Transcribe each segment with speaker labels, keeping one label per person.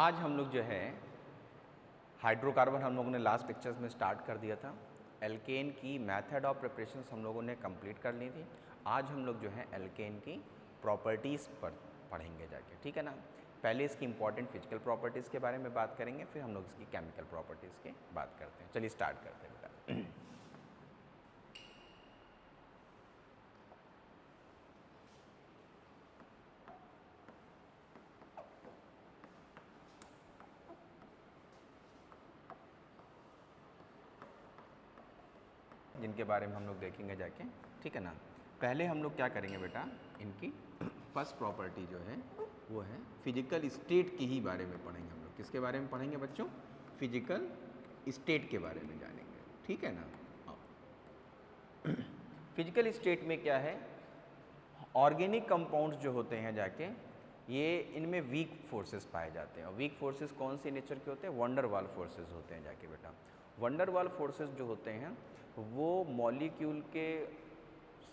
Speaker 1: आज हम लोग जो है हाइड्रोकार्बन हम लोगों ने लास्ट लेक्चर्स में स्टार्ट कर दिया था। एल्केन की मेथड ऑफ प्रिपरेशंस हम लोगों ने कंप्लीट कर ली थी। आज हम लोग जो है एल्केन की प्रॉपर्टीज़ पर पढ़ेंगे जाके, ठीक है ना। पहले इसकी इंपॉर्टेंट फिजिकल प्रॉपर्टीज़ के बारे में बात करेंगे, फिर हम लोग इसकी केमिकल प्रॉपर्टीज़ की बात करते हैं। चलिए स्टार्ट करते हैं बेटा। जिनके बारे में हम लोग देखेंगे जाके, ठीक है ना। पहले हम लोग क्या करेंगे बेटा, इनकी फर्स्ट प्रॉपर्टी जो है वो है फिजिकल स्टेट की ही बारे में पढ़ेंगे हम लोग। किसके बारे में पढ़ेंगे बच्चों? फिजिकल स्टेट के बारे में जानेंगे, ठीक है ना। फिजिकल स्टेट में क्या है, ऑर्गेनिक कंपाउंड्स जो होते हैं जाके, ये इनमें वीक फोर्सेस पाए जाते हैं। और वीक फोर्सेस कौन सी नेचर के होते हैं? वंडरवाल फोर्सेस होते हैं जाके बेटा। वंडरवाल फोर्सेस जो होते हैं वो मॉलिक्यूल के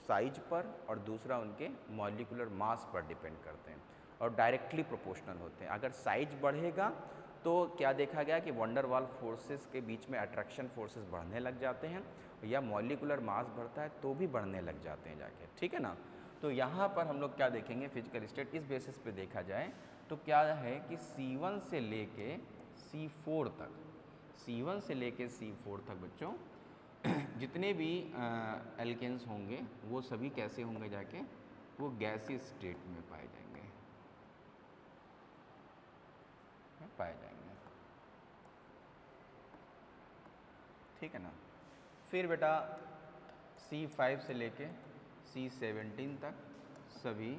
Speaker 1: साइज पर और दूसरा उनके मॉलिक्यूलर मास पर डिपेंड करते हैं और डायरेक्टली प्रोपोर्शनल होते हैं। अगर साइज बढ़ेगा तो क्या देखा गया कि वंडरवाल फोर्सेस के बीच में अट्रैक्शन फोर्सेस बढ़ने लग जाते हैं, या मॉलिक्यूलर मास बढ़ता है तो भी बढ़ने लग जाते हैं जाके, ठीक है ना। तो यहाँ पर हम लोग क्या देखेंगे, फिजिकल स्टेट इस बेसिस पे देखा जाए तो क्या है कि C1 से लेके C4 तक, C1 से लेके C4 तक बच्चों जितने भी एल्केन्स होंगे वो सभी कैसे होंगे जाके, वो गैसीय स्टेट में पाए जाएंगे, ठीक है ना। फिर बेटा C5 से लेके C17 तक सभी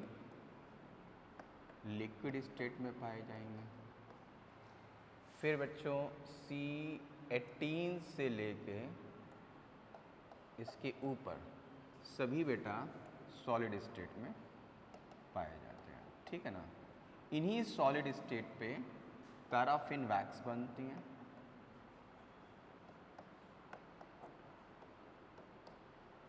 Speaker 1: लिक्विड स्टेट में पाए जाएंगे। फिर बच्चों C18 से लेके इसके ऊपर सभी बेटा सॉलिड स्टेट में पाए जाते हैं, ठीक है ना। इन्हीं सॉलिड स्टेट पे पैराफिन वैक्स बनती हैं,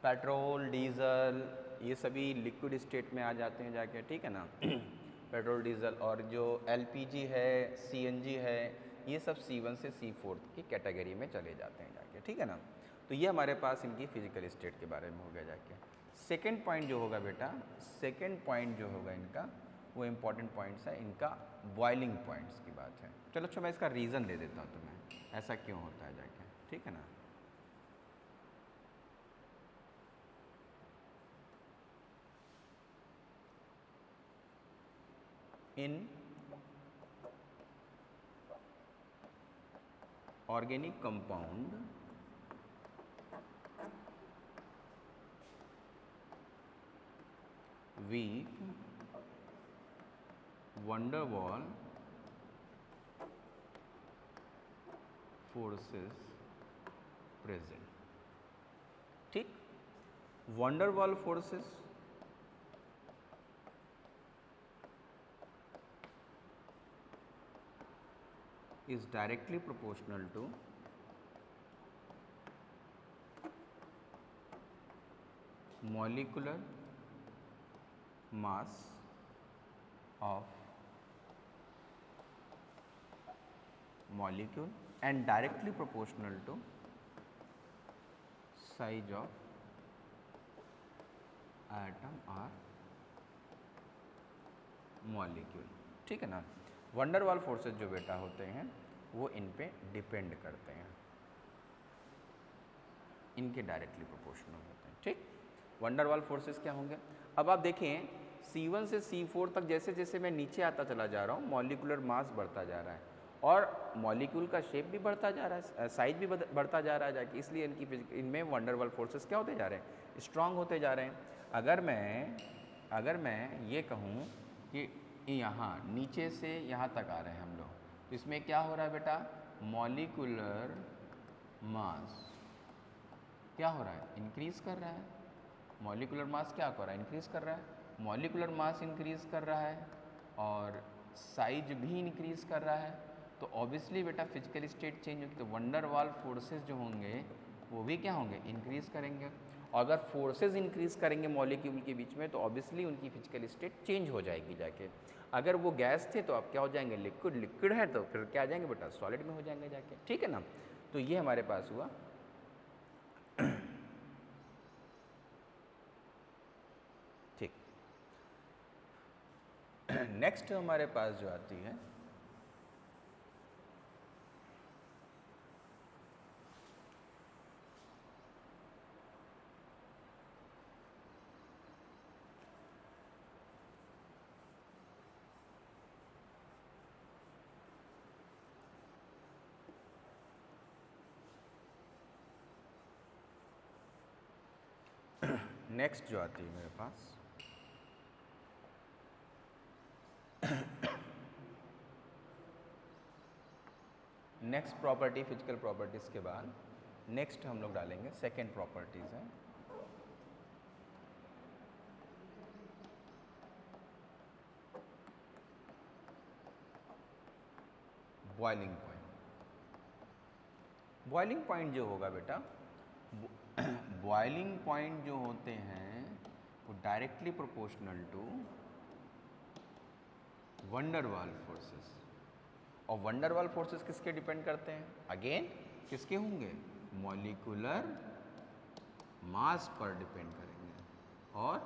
Speaker 1: पेट्रोल, डीजल, ये सभी लिक्विड स्टेट में आ जाते हैं जाके, ठीक है ना। पेट्रोल, डीजल और जो एलपीजी है, सीएनजी है, ये सब C1 से C4 की कैटेगरी में चले जाते हैं जाके, ठीक है ना। तो ये हमारे पास इनकी फिजिकल स्टेट के बारे में हो गया जाके। सेकंड पॉइंट जो होगा बेटा, सेकंड पॉइंट जो होगा इनका, वो इम्पॉर्टेंट पॉइंट्स है इनका, बॉइलिंग पॉइंट्स की बात है। चलो अच्छा मैं इसका रीज़न दे देता हूँ तुम्हें, ऐसा क्यों होता है जाके, ठीक है ना। इन organic compound weak van der Waal forces present, ठीक। van der Waal forces is directly proportional to molecular mass of molecule and directly proportional to size of atom or molecule, ठीक है ना। वंडरवाल फोर्सेस जो बेटा होते हैं वो इन पे डिपेंड करते हैं, इनके डायरेक्टली प्रोपोर्शनल होते हैं, ठीक। वंडरवाल फोर्सेस क्या होंगे, अब आप देखें C1 से C4 तक जैसे जैसे मैं नीचे आता चला जा रहा हूँ, मॉलिक्यूलर मास बढ़ता जा रहा है और मॉलिक्यूल का शेप भी बढ़ता जा रहा है, साइज भी बढ़ता जा रहा है जाके, इसलिए इनमें वंडरवाल फोर्सेस क्या होते जा रहे हैं, स्ट्रांग होते जा रहे हैं। अगर मैं ये कहूँ कि यहाँ नीचे से यहाँ तक आ रहे हैं हम लोग, तो इसमें क्या हो रहा है बेटा, मॉलिक्यूलर मास क्या हो रहा है, इंक्रीज कर रहा है। मॉलिक्यूलर मास क्या कर रहा है, इंक्रीज कर रहा है। मॉलिक्यूलर मास इंक्रीज कर रहा है और साइज भी इंक्रीज कर रहा है, तो ऑब्वियसली बेटा फिजिकल स्टेट चेंज होगी। तो वंडरवाल फोर्सेस जो होंगे वो भी क्या होंगे, इंक्रीज़ करेंगे। और अगर फोर्सेस इंक्रीज़ करेंगे मॉलिक्यूल के बीच में तो ऑब्वियसली उनकी फिजिकल स्टेट चेंज हो जाएगी जाके। अगर वो गैस थे तो अब क्या हो जाएंगे, लिक्विड, लिक्विड है तो फिर क्या आ जाएंगे बेटा, सॉलिड में हो जाएंगे जाके, ठीक है ना। तो ये हमारे पास हुआ। ठीक। नेक्स्ट हमारे पास जो आती है नेक्स्ट जो आती है मेरे पास नेक्स्ट प्रॉपर्टी, फिजिकल प्रॉपर्टीज़ के बाद नेक्स्ट हम लोग डालेंगे सेकेंड प्रॉपर्टीज़ है बॉइलिंग पॉइंट। बॉइलिंग पॉइंट जो होगा बेटा, बॉइलिंग पॉइंट जो होते हैं वो directly proportional to van der Waals forces. और वंडर वाल फोर्सेस किसके डिपेंड करते हैं, अगेन किसके होंगे, मॉलिक्यूलर मास पर डिपेंड करेंगे। और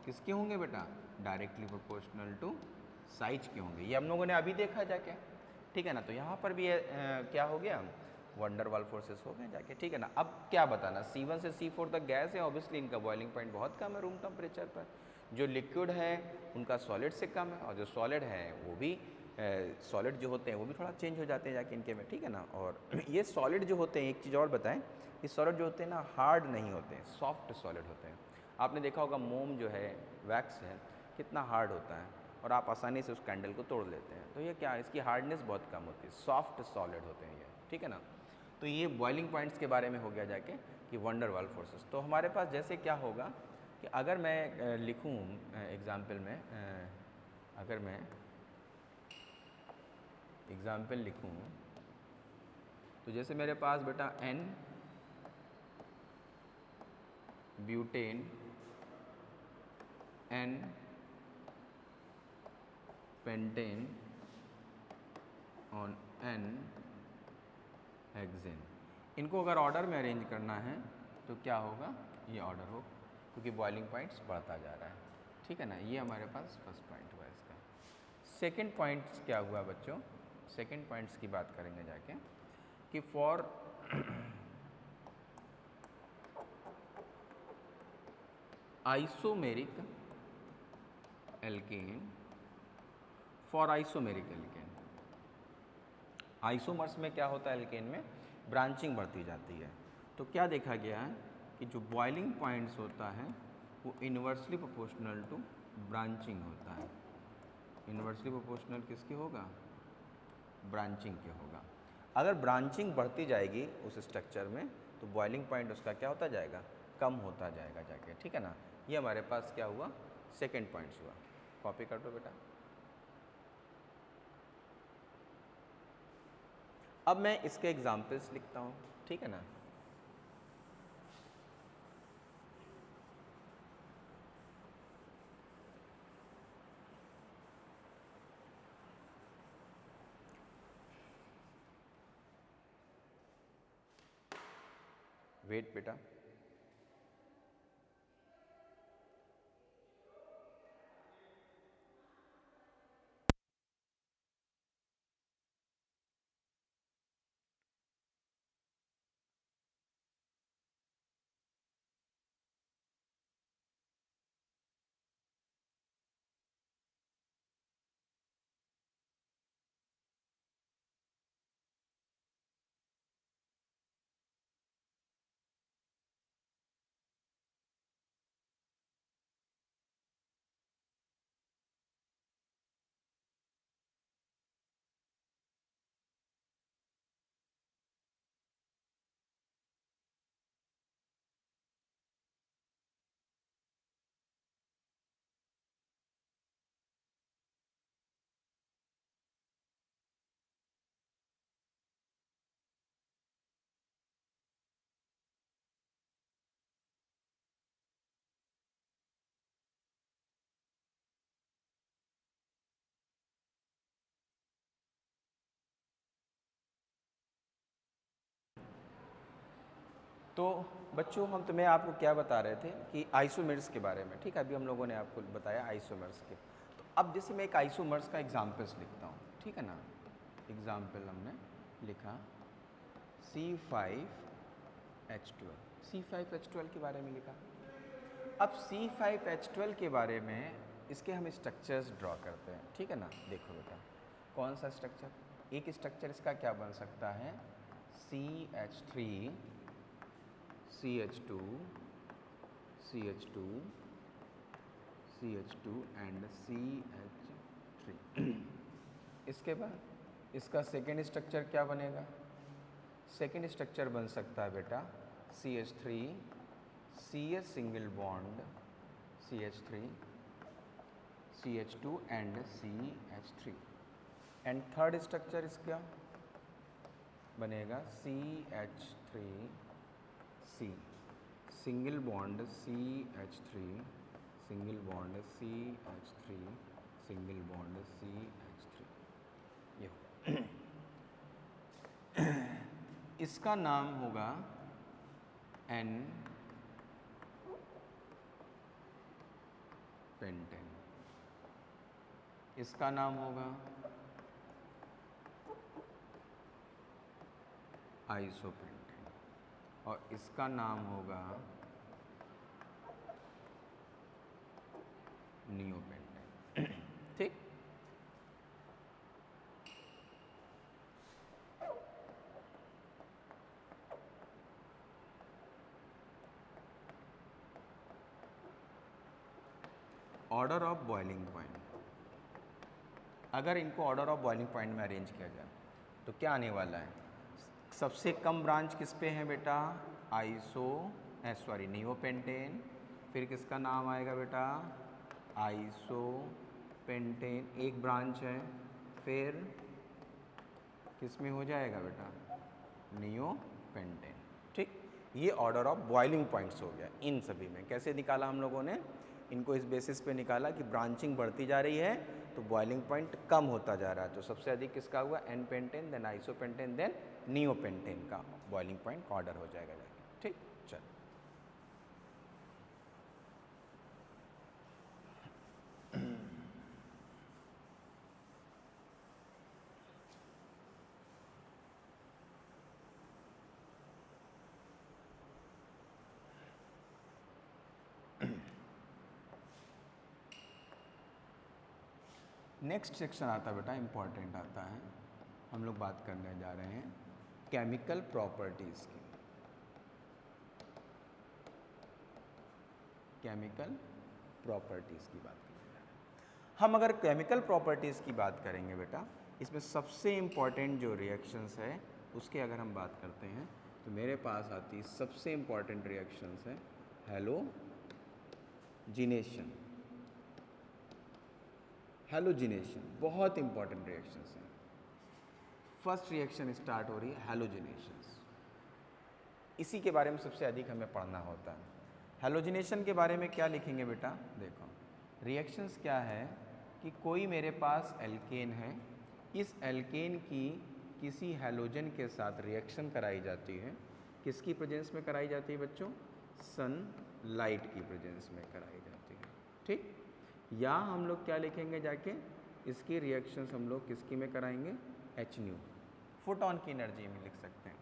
Speaker 1: किसके होंगे बेटा, डायरेक्टली प्रोपोर्शनल टू साइज के होंगे। ये हम लोगों ने अभी देखा जाके, ठीक है ना। तो यहाँ पर भी क्या हो गया, वंडर वाल फोर्सेस हो गए जाके, ठीक है ना। अब क्या बताना, C1 से C4 तक गैस है, ऑब्वियसली इनका बॉइलिंग पॉइंट बहुत कम है रूम टेम्परेचर पर। जो लिक्विड है उनका सॉलिड से कम है, और जो सॉलिड है वो भी सॉलिड जो होते हैं वो भी थोड़ा चेंज हो जाते हैं जाके इनके में, ठीक है ना। और ये सॉलिड जो होते हैं, एक चीज़ और बताएं, ये सॉलिड जो होते हैं ना हार्ड नहीं होते हैं, सॉफ्ट सॉलिड होते हैं। आपने देखा होगा मोम जो है, वैक्स है, कितना हार्ड होता है और आप आसानी से उस कैंडल को तोड़ लेते हैं। तो ये क्या है, इसकी हार्डनेस बहुत कम होती है, सॉफ्ट सॉलिड होते हैं ये, ठीक है ना। तो ये बॉइलिंग पॉइंट्स के बारे में हो गया जाके कि वंडर वाल फोर्सेस। तो हमारे पास जैसे क्या होगा कि अगर मैं लिखूँ एग्ज़ाम्पल में, अगर मैं एग्ज़ाम्पल लिखूँ तो जैसे मेरे पास बेटा N ब्यूटेन, N पेंटेन और N हेक्सेन, इनको अगर ऑर्डर में अरेंज करना है तो क्या होगा, ये ऑर्डर हो, क्योंकि बॉइलिंग पॉइंट्स बढ़ता जा रहा है, ठीक है ना। ये हमारे पास फर्स्ट पॉइंट हुआ इसका। सेकंड पॉइंट्स क्या हुआ बच्चों, सेकंड पॉइंट्स की बात करेंगे जाके कि for isomeric alkane, for isomeric alkane, isomers में क्या होता है, एल्केन में ब्रांचिंग बढ़ती जाती है। तो क्या देखा गया है कि जो बॉइलिंग पॉइंट्स होता है वो इन्वर्सली प्रोपोर्शनल टू ब्रांचिंग होता है। इन्वर्सली प्रोपोर्शनल किसके होगा, ब्रांचिंग के होगा। अगर ब्रांचिंग बढ़ती जाएगी उस स्ट्रक्चर में तो बॉइलिंग पॉइंट उसका क्या होता जाएगा, कम होता जाएगा जाके, ठीक है ना। ये हमारे पास क्या हुआ, सेकेंड पॉइंट्स हुआ। कॉपी कर दो बेटा। अब मैं इसके एग्जाम्पल्स लिखता हूँ, ठीक है ना। वेट बेटा, तो बच्चों हम तुम्हें आपको क्या बता रहे थे कि आइसोमर्स के बारे में, ठीक है। अभी हम लोगों ने आपको बताया आइसोमर्स के। तो अब जैसे मैं एक आइसोमर्स का एग्जाम्पल्स लिखता हूँ, ठीक है ना। एग्जाम्पल हमने लिखा C5H12, C5H12 के बारे में लिखा। अब C5H12 के बारे में इसके हम स्ट्रक्चर्स ड्रॉ करते हैं, ठीक है ना। देखो बेटा कौन सा स्ट्रक्चर, एक स्ट्रक्चर इसका क्या बन सकता है, CH3 CH2 CH2 CH2 and CH3। इसके बाद इसका सेकेंड स्ट्रक्चर क्या बनेगा, सेकेंड स्ट्रक्चर बन सकता है बेटा CH3 CH single bond CH3 CH2 and CH3 and third structure इसका बनेगा CH3C single bond CH3 single bond CH3 single bond CH3। ये होगा इसका नाम होगा N पेंटेन, इसका नाम होगा आइसोपेंटेन और इसका नाम होगा नियोपेंटेन, ठीक। ऑर्डर ऑफ बॉइलिंग पॉइंट, अगर इनको ऑर्डर ऑफ बॉइलिंग पॉइंट में अरेंज किया जाए तो क्या आने वाला है, सबसे कम ब्रांच किस पे है बेटा, नियोपेंटेन, फिर किसका नाम आएगा बेटा आइसोपेंटेन, एक ब्रांच है, फिर किस में हो जाएगा बेटा नियोपेंटेन, ठीक। ये ऑर्डर ऑफ बॉइलिंग पॉइंट्स हो गया इन सभी में। कैसे निकाला हम लोगों ने इनको, इस बेसिस पे निकाला कि ब्रांचिंग बढ़ती जा रही है तो बॉइलिंग पॉइंट कम होता जा रहा है, तो सबसे अधिक किसका हुआ n pentane, then isopentane, then neopentane का बॉइलिंग पॉइंट का ऑर्डर हो जाएगा जाके, ठीक। चल नेक्स्ट सेक्शन आता है बेटा, इम्पॉर्टेंट आता है, हम लोग बात करने जा रहे हैं केमिकल प्रॉपर्टीज़ की। केमिकल प्रॉपर्टीज़ की बात करने जा रहे हैं हम। अगर केमिकल प्रॉपर्टीज़ की बात करेंगे बेटा, इसमें सबसे इम्पॉर्टेंट जो रिएक्शंस है उसके अगर हम बात करते हैं तो मेरे पास आती सबसे इम्पॉर्टेंट रिएक्शंस है हैलोजिनेशन। हैलोजिनेशन बहुत इंपॉर्टेंट रिएक्शंस हैं। फर्स्ट रिएक्शन स्टार्ट हो रही है हैलोजिनेशंस, इसी के बारे में सबसे अधिक हमें पढ़ना होता है। हैलोजिनेशन के बारे में क्या लिखेंगे बेटा, देखो रिएक्शंस क्या है कि कोई मेरे पास एल्केन है, इस एल्केन की किसी हैलोजन के साथ रिएक्शन कराई जाती है, किसकी प्रेजेंस में कराई जाती है बच्चों, सनलाइट की प्रेजेंस में कराई जाती है, ठीक। या हम लोग क्या लिखेंगे जाके, इसकी रिएक्शंस हम लोग किसकी में कराएंगे, एच न्यू, फोटॉन की एनर्जी में लिख सकते हैं।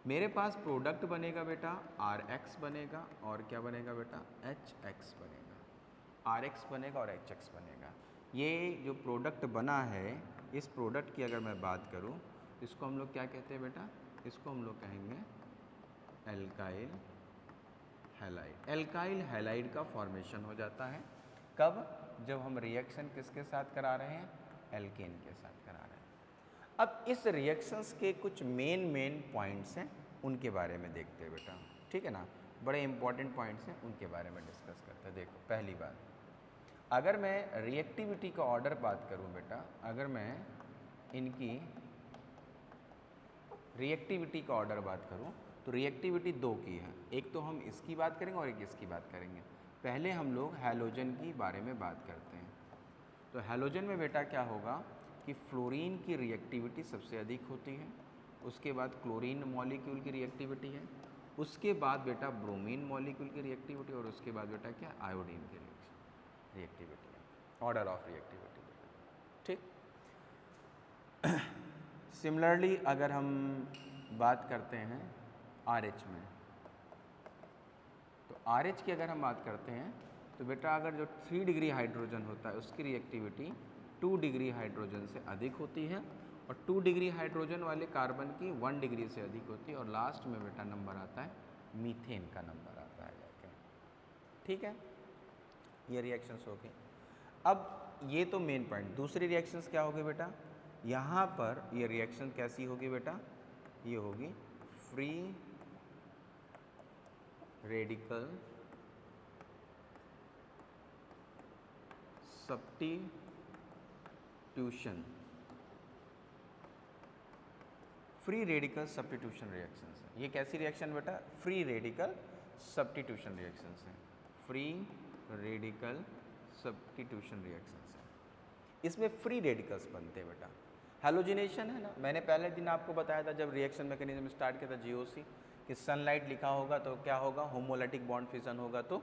Speaker 1: मेरे पास प्रोडक्ट बनेगा बेटा आर एक्स बनेगा और क्या बनेगा बेटा एच एक्स बनेगा, आर एक्स बनेगा और एच एक्स बनेगा। ये जो प्रोडक्ट बना है, इस प्रोडक्ट की अगर मैं बात करूँ इसको हम लोग क्या कहते हैं बेटा, इसको हम लोग कहेंगे एल्काइल हैलाइड। एल्काइल हैलाइड का फॉर्मेशन हो जाता है कब, जब हम रिएक्शन किसके साथ करा रहे हैं, एल्केन के साथ करा रहे हैं। अब इस रिएक्शंस के कुछ मेन पॉइंट्स हैं, उनके बारे में देखते हैं बेटा, ठीक है ना। बड़े इंपॉर्टेंट पॉइंट्स हैं, उनके बारे में डिस्कस करते हैं। देखो पहली बात, अगर मैं रिएक्टिविटी का ऑर्डर बात करूं बेटा, अगर मैं इनकी रिएक्टिविटी का ऑर्डर बात करूं तो रिएक्टिविटी दो की है, एक तो हम इसकी बात करेंगे और एक इसकी बात करेंगे। पहले हम लोग हैलोजन की बारे में बात करते हैं। तो हैलोजन में बेटा क्या होगा कि फ्लोरीन की रिएक्टिविटी सबसे अधिक होती है, उसके बाद क्लोरीन मॉलिक्यूल की रिएक्टिविटी है, उसके बाद बेटा ब्रोमीन मॉलिक्यूल की रिएक्टिविटी और उसके बाद बेटा क्या आयोडीन की रिएक्टिविटी है, ऑर्डर ऑफ रिएक्टिविटी बेटा, ठीक। सिमिलरली अगर हम बात करते हैं RH में, तो RH की अगर हम बात करते हैं तो बेटा अगर जो 3 डिग्री हाइड्रोजन होता है उसकी रिएक्टिविटी 2 डिग्री हाइड्रोजन से अधिक होती है और 2 डिग्री हाइड्रोजन वाले कार्बन की 1 डिग्री से अधिक होती है और लास्ट में बेटा नंबर आता है मीथेन का नंबर आता है जाके, ठीक है। ये रिएक्शंस हो गई। अब ये तो मेन पॉइंट, दूसरी रिएक्शंस क्या होगी बेटा, यहाँ पर ये रिएक्शन कैसी होगी बेटा, ये होगी free radical substitution, free radical substitution reactions है। ये कैसी रिएक्शन बेटा, फ्री रेडिकल सब्स्टिट्यूशन रिएक्शंस हैं, फ्री रेडिकल सब्स्टिट्यूशन रिएक्शंस हैं। इसमें फ्री रेडिकल्स बनते हैं बेटा, हैलोजिनेशन है ना, मैंने पहले दिन आपको बताया था जब रिएक्शन मैकेनिज्म स्टार्ट किया था GOC कि सनलाइट लिखा होगा तो क्या होगा, होमोलाइटिक बॉन्ड फिजन होगा तो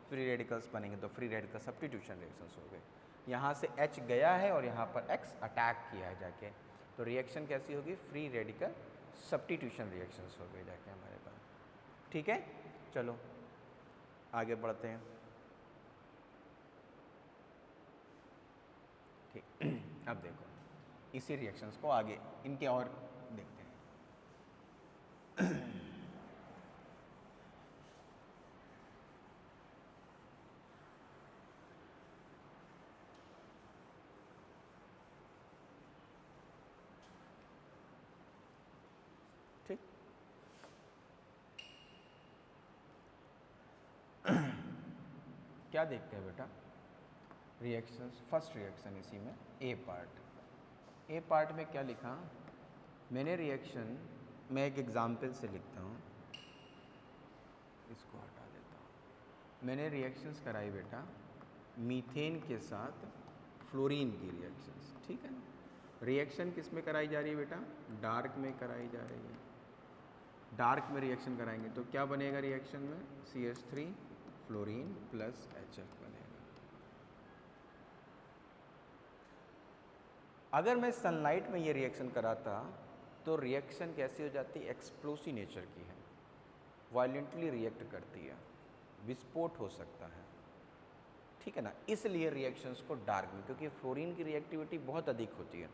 Speaker 1: फ्री रेडिकल्स बनेंगे, तो फ्री रेडिकल सब्स्टिट्यूशन रिएक्शंस हो गए। यहाँ से H गया है और यहाँ पर X अटैक किया है जाके, तो रिएक्शन कैसी होगी, फ्री रेडिकल सब्स्टिट्यूशन रिएक्शंस हो गए जाके हमारे पास, ठीक है। चलो आगे बढ़ते हैं, ठीक। अब देखो इसी रिएक्शंस को आगे इनके और देखते हैं। ठीक, क्या देखते हैं बेटा, रिएक्शंस, फर्स्ट रिएक्शन इसी में ए पार्ट में क्या लिखा मैंने, रिएक्शन मैं एक एग्जाम्पल से लिखता हूँ, इसको हटा देता हूँ। मैंने रिएक्शंस कराई बेटा मीथेन के साथ फ्लोरीन की रिएक्शंस, ठीक है ना। रिएक्शन किस में कराई जा रही है बेटा, डार्क में कराई जा रही है, डार्क में रिएक्शन कराएंगे तो क्या बनेगा रिएक्शन में, CH3 फ्लोरीन प्लस HF बनेगा। अगर मैं सनलाइट में ये रिएक्शन कराता तो रिएक्शन कैसी हो जाती है, एक्सप्लोसिव नेचर की है, वायलेंटली रिएक्ट करती है, विस्फोट हो सकता है, ठीक है ना। इसलिए रिएक्शंस को डार्क में, क्योंकि फ्लोरीन की रिएक्टिविटी बहुत अधिक होती है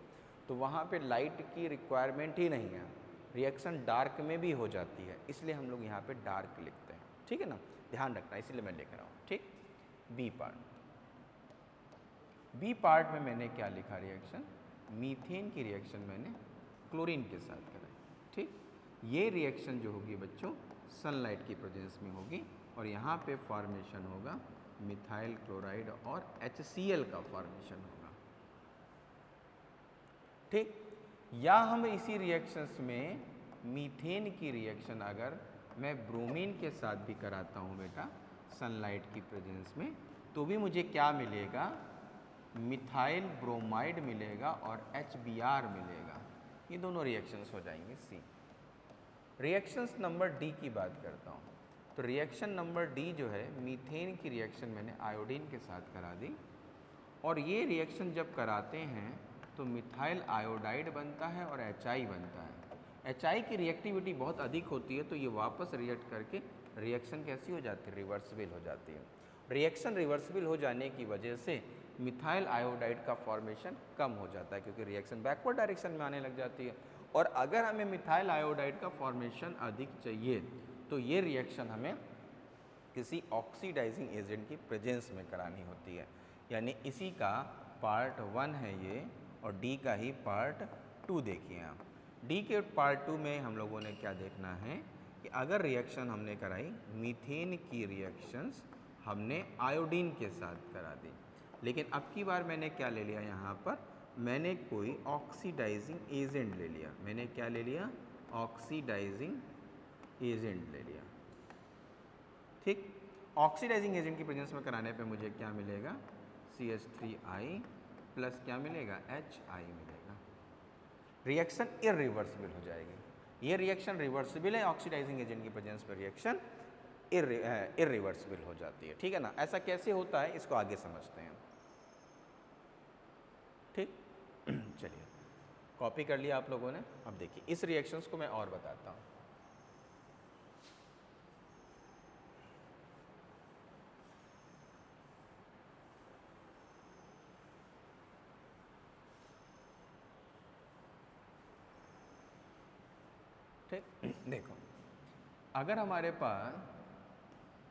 Speaker 1: तो वहाँ पे लाइट की रिक्वायरमेंट ही नहीं है, रिएक्शन डार्क में भी हो जाती है, इसलिए हम लोग यहाँ पे डार्क लिखते हैं, ठीक है ना, ध्यान रखना, इसलिए मैं लिख रहा हूँ, ठीक। बी पार्ट में मैंने क्या लिखा, रिएक्शन मीथेन की रिएक्शन मैंने क्लोरीन के साथ कराई, ठीक। ये रिएक्शन जो होगी बच्चों सनलाइट की प्रेजेंस में होगी और यहाँ पे फॉर्मेशन होगा मिथाइल क्लोराइड और HCl का फॉर्मेशन होगा, ठीक। या हम इसी रिएक्शंस में मीथेन की रिएक्शन अगर मैं ब्रोमीन के साथ भी कराता हूँ बेटा सनलाइट की प्रेजेंस में, तो भी मुझे क्या मिलेगा, मिथाइल ब्रोमाइड मिलेगा और HBr मिलेगा, ये दोनों रिएक्शंस हो जाएंगे C। रिएक्शंस नंबर D की बात करता हूँ, तो रिएक्शन नंबर D जो है मीथेन की रिएक्शन मैंने आयोडीन के साथ करा दी और ये रिएक्शन जब कराते हैं तो मिथाइल आयोडाइड बनता है और HI बनता है। HI की रिएक्टिविटी बहुत अधिक होती है तो ये वापस रिएक्ट करके रिएक्शन कैसी हो जाती है, रिवर्सिबल हो जाती है। रिएक्शन रिवर्सिबल हो जाने की वजह से मिथाइल आयोडाइड का फॉर्मेशन कम हो जाता है क्योंकि रिएक्शन बैकवर्ड डायरेक्शन में आने लग जाती है। और अगर हमें मिथाइल आयोडाइड का फॉर्मेशन अधिक चाहिए तो ये रिएक्शन हमें किसी ऑक्सीडाइजिंग एजेंट की प्रेजेंस में करानी होती है, यानी इसी का पार्ट 1 है ये और D का ही पार्ट 2 देखिए आप। D के पार्ट 2 में हम लोगों ने क्या देखना है कि अगर रिएक्शन हमने कराई मीथेन की रिएक्शंस हमने आयोडीन के साथ करा दी, लेकिन अब की बार मैंने क्या ले लिया, यहाँ पर मैंने कोई ऑक्सीडाइजिंग एजेंट ले लिया, मैंने क्या ले लिया, ऑक्सीडाइजिंग एजेंट ले लिया, ठीक। ऑक्सीडाइजिंग एजेंट की प्रेजेंस में कराने पे मुझे क्या मिलेगा, CH3I प्लस क्या मिलेगा, HI मिलेगा। रिएक्शन इरिवर्सिबल हो जाएगी। ये रिएक्शन रिवर्सिबल है, ऑक्सीडाइजिंग एजेंट की प्रेजेंस में रिएक्शन इरिवर्सिबल हो जाती है। ठीक है ना, ऐसा कैसे होता है इसको आगे समझते हैं। ठीक चलिए, कॉपी कर लिया आप लोगों ने। अब देखिए इस रिएक्शंस को मैं और बताता हूँ। ठीक देखो, अगर हमारे पास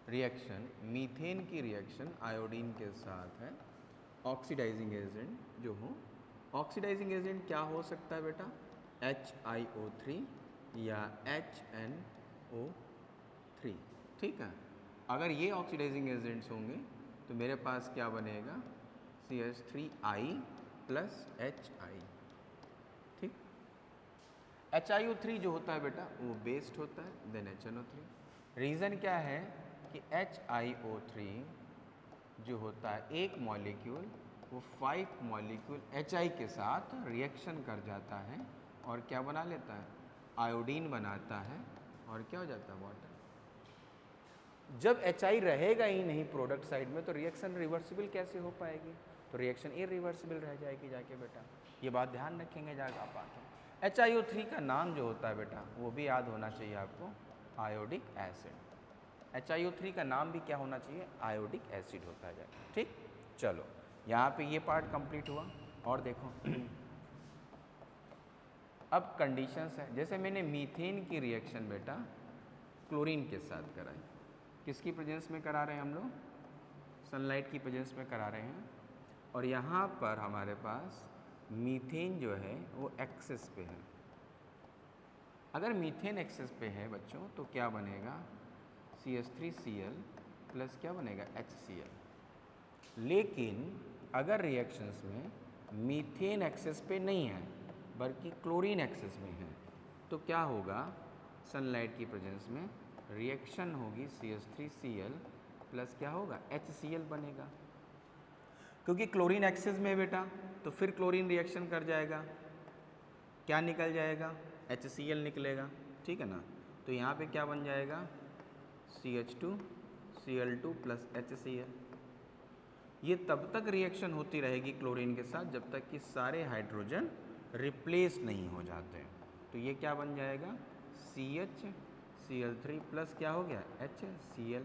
Speaker 1: रिएक्शन मीथेन की रिएक्शन आयोडीन के साथ है, ऑक्सीडाइजिंग एजेंट जो हो, ऑक्सीडाइजिंग एजेंट क्या हो सकता है बेटा, HiO3 या HNO3। ठीक है, अगर ये ऑक्सीडाइजिंग एजेंट्स होंगे तो मेरे पास क्या बनेगा, CH3I प्लस HI। ठीक, HiO3 जो होता है बेटा वो बेस्ड होता है देन HNO3। रीज़न क्या है कि HiO3 जो होता है एक मॉलिक्यूल वो 5 मॉलिक्यूल HI के साथ रिएक्शन कर जाता है और क्या बना लेता है, आयोडीन बनाता है और क्या हो जाता है, वाटर। जब HI रहेगा ही नहीं प्रोडक्ट साइड में तो रिएक्शन रिवर्सिबल कैसे हो पाएगी, तो रिएक्शन इरिवर्सिबल रह जाएगी जाके बेटा। ये बात ध्यान रखेंगे जाकर आप आके। HiO3 का नाम जो होता है बेटा वो भी याद होना चाहिए आपको, आयोडिक एसिड। HiO3 का नाम भी क्या होना चाहिए, आयोडिक एसिड होता है। ठीक, चलो यहाँ पे ये पार्ट कंप्लीट हुआ। और देखो अब कंडीशंस है, जैसे मैंने मीथेन की रिएक्शन बेटा क्लोरीन के साथ कराई, किसकी प्रेजेंस में करा रहे हैं हम लोग, सनलाइट की प्रेजेंस में करा रहे हैं। और यहाँ पर हमारे पास मीथेन जो है वो एक्सेस पे है। अगर मीथेन एक्सेस पे है बच्चों तो क्या बनेगा, CH3Cl प्लस क्या बनेगा, HCl। लेकिन अगर रिएक्शंस में मीथेन एक्सेस पे नहीं है बल्कि क्लोरीन एक्सेस में है तो क्या होगा, सनलाइट की प्रेजेंस में रिएक्शन होगी CH3Cl प्लस क्या होगा, HCl बनेगा। क्योंकि क्लोरीन एक्सेस में है बेटा तो फिर क्लोरीन रिएक्शन कर जाएगा, क्या निकल जाएगा, HCl निकलेगा। ठीक है ना, तो यहाँ पे क्या बन जाएगा, CH2Cl2 प्लस HCl। ये तब तक रिएक्शन होती रहेगी क्लोरीन के साथ जब तक कि सारे हाइड्रोजन रिप्लेस नहीं हो जाते। तो ये क्या बन जाएगा, CHCl3 प्लस क्या हो गया, HCl।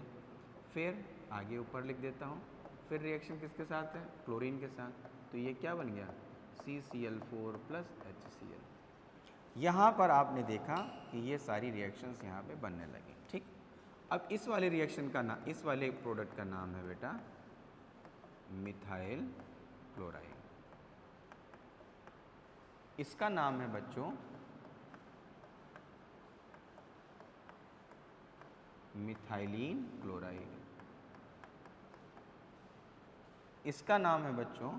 Speaker 1: फिर आगे ऊपर लिख देता हूँ, फिर रिएक्शन किसके साथ है, क्लोरीन के साथ, तो ये क्या बन गया, CCl4 प्लस HCl। यहाँ पर आपने देखा कि ये सारी रिएक्शंस यहाँ पे बनने लगी। ठीक, अब इस वाले रिएक्शन का नाम, इस वाले प्रोडक्ट का नाम है बेटा मिथाइल क्लोराइड। इसका नाम है बच्चों मिथाइलिन क्लोराइड। इसका नाम है बच्चों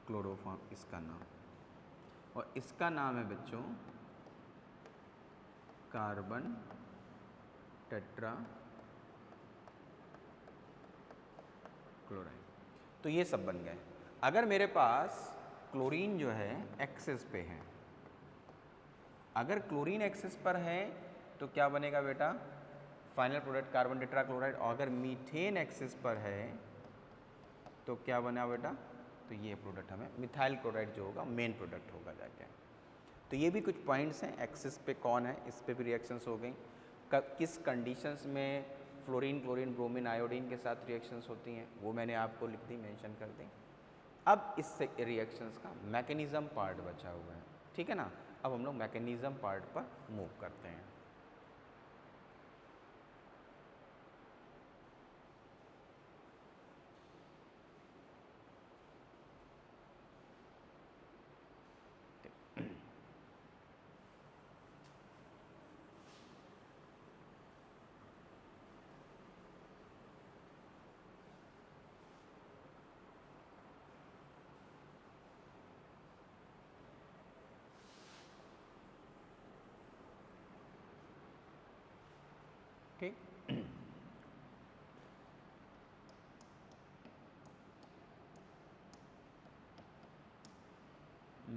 Speaker 1: क्लोरोफॉर्म, इसका नाम। और इसका नाम है बच्चों कार्बन टेट्रा क्लोराइड। तो ये सब बन गए। अगर मेरे पास क्लोरीन जो है एक्सेस पे है, अगर क्लोरीन एक्सेस पर है तो क्या बनेगा बेटा, final product carbon tetra chloride. और अगर मीथेन एक्सेस पर है तो क्या बना बेटा, तो ये प्रोडक्ट हमें मिथाइल क्लोराइड जो होगा मेन प्रोडक्ट होगा जाके। तो ये भी कुछ पॉइंट्स हैं, एक्सेस पे कौन है, इस पे भी रिएक्शंस हो गई। किस कंडीशंस में फ्लोरीन क्लोरीन ब्रोमीन आयोडीन के साथ रिएक्शंस होती हैं वो मैंने आपको लिख दी, मेंशन कर दी। अब इस रिएक्शंस का मैकेनिज़्म पार्ट बचा हुआ है। ठीक है ना, अब हम लोग मैकेनिज़्म पार्ट पर मूव करते हैं। ठीक,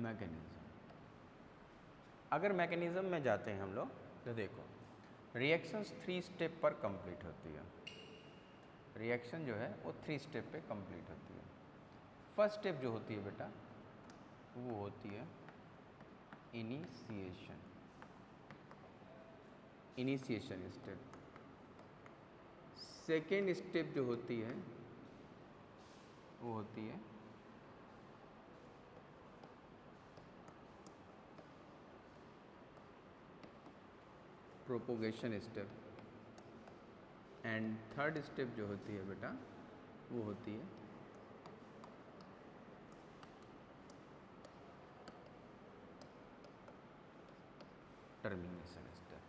Speaker 1: मैकेनिज्म, अगर मैकेनिज्म में जाते हैं हम लोग तो देखो रिएक्शंस 3 स्टेप पर कंप्लीट होती है। रिएक्शन जो है वो 3 स्टेप पे कंप्लीट होती है। फर्स्ट स्टेप जो होती है बेटा वो होती है initiation, initiation step. Second step जो होती है वो होती है propagation step, and third step जो होती है बेटा वो होती है टर्मिनेशन स्टेप।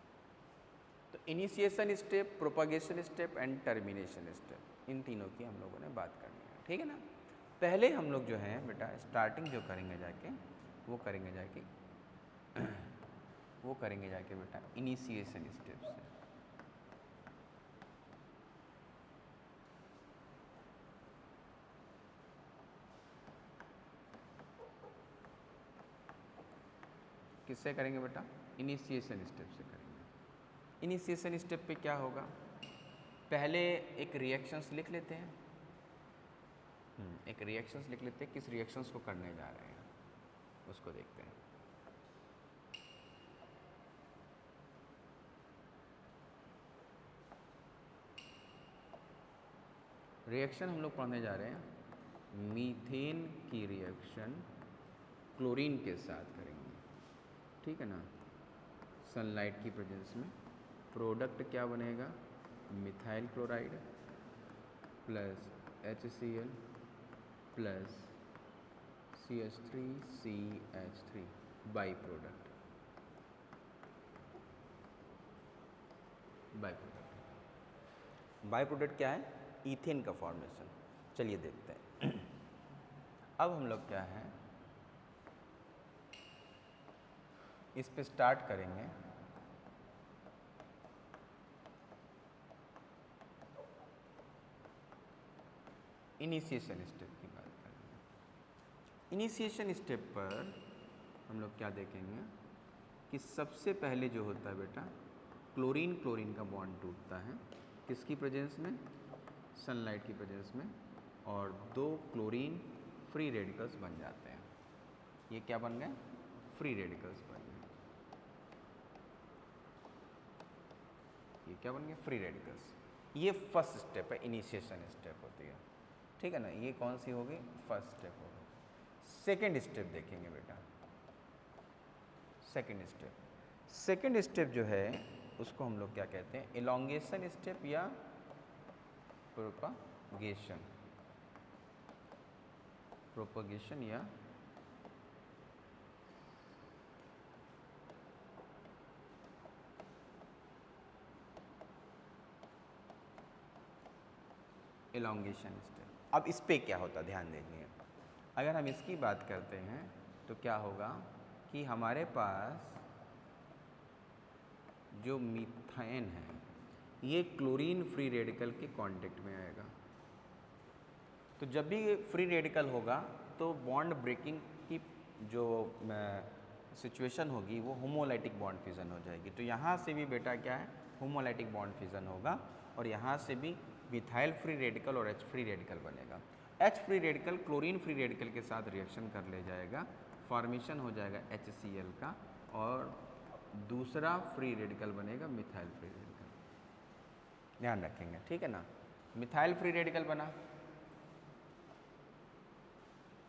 Speaker 1: तो initiation step, propagation step and termination step, इन तीनों की हम लोगों ने बात करनी है, ठीक है ना। पहले हम लोग जो है बेटा स्टार्टिंग जो करेंगे जाके वो करेंगे जाके बेटा इनिशिएशन स्टेप से। किससे करेंगे बेटा? इनिशिएशन स्टेप से करेंगे। इनिशिएशन स्टेप पे क्या होगा, पहले एक रिएक्शंस लिख लेते हैं, एक रिएक्शंस लिख लेते हैं, किस रिएक्शंस को करने जा रहे हैं उसको देखते हैं। रिएक्शन हम लोग पढ़ने जा रहे हैं, मीथेन की रिएक्शन क्लोरीन के साथ करेंगे, ठीक है ना, सनलाइट की प्रेजेंस में। प्रोडक्ट क्या बनेगा, methyl chloride plus HCl plus CH3CH3 by product. By product क्या है, ईथेन का फॉर्मेशन। चलिए देखते हैं। अब हम लोग क्या है इस पे स्टार्ट करेंगे। इनिशिएशन स्टेप की बात करेंगे। इनिशिएशन स्टेप पर हम लोग क्या देखेंगे कि सबसे पहले जो होता है बेटा क्लोरीन क्लोरीन का बॉन्ड टूटता है, किसकी प्रेजेंस में, सनलाइट की प्रेजेंस में, और 2 क्लोरीन फ्री रेडिकल्स बन जाते हैं। ये क्या बन गए, फ्री रेडिकल्स बन गए। ये क्या बन गए, फ्री रेडिकल्स। ये फर्स्ट स्टेप है, इनिशिएशन स्टेप होती है, ठीक है ना। ये कौन सी होगी, फर्स्ट स्टेप होगी। सेकेंड स्टेप देखेंगे बेटा, सेकेंड स्टेप जो है उसको हम लोग क्या कहते हैं, इलॉन्गेशन स्टेप या प्रोपगेशन या इलॉन्गेशन स्टेप। अब इस पे क्या होता है ध्यान दीजिए, अगर हम इसकी बात करते हैं तो क्या होगा कि हमारे पास जो मीथेन है ये क्लोरीन फ्री रेडिकल के कांटेक्ट में आएगा। तो जब भी फ्री रेडिकल होगा तो बॉन्ड ब्रेकिंग की जो सिचुएशन होगी वो होमोलाइटिक बॉन्ड फिजन हो जाएगी। तो यहाँ से भी बेटा क्या है, होमोलाइटिक बॉन्ड फिजन होगा, और यहाँ से भी मिथाइल फ्री रेडिकल और H फ्री रेडिकल बनेगा। H free radical chlorine free radical के साथ रिएक्शन कर ले जाएगा, फॉर्मेशन हो जाएगा HCl का, और दूसरा फ्री रेडिकल बनेगा मिथाइल फ्री रेडिकल। ध्यान रखेंगे, ठीक है ना। मिथाइल फ्री रेडिकल बना,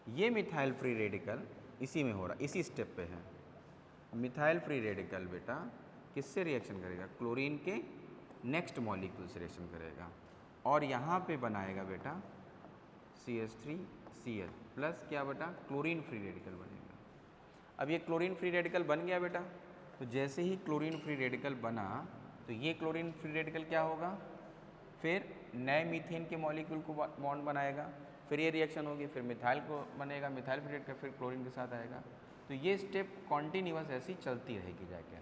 Speaker 1: ये मिथाइल फ्री रेडिकल इसी में हो रहा, इसी स्टेप पे है। मिथाइल फ्री रेडिकल बेटा किससे रिएक्शन करेगा, क्लोरीन के नेक्स्ट मॉलिक्यूल से रिएक्शन करेगा, और यहाँ पे बनाएगा बेटा CH3Cl प्लस क्या बेटा, क्लोरीन फ्री रेडिकल बनेगा। अब ये क्लोरीन फ्री रेडिकल बन गया बेटा, तो जैसे ही क्लोरीन फ्री रेडिकल बना तो ये क्लोरीन फ्री रेडिकल क्या होगा, फिर नए मीथेन के मॉलिक्यूल को बॉन्ड बनाएगा, फिर ये रिएक्शन होगी, फिर मिथाइल को बनेगा, मिथाइल फ्री रेडिकल फिर क्लोरीन के साथ आएगा। तो ये स्टेप कॉन्टीन्यूअस ऐसी चलती रहेगी जाके।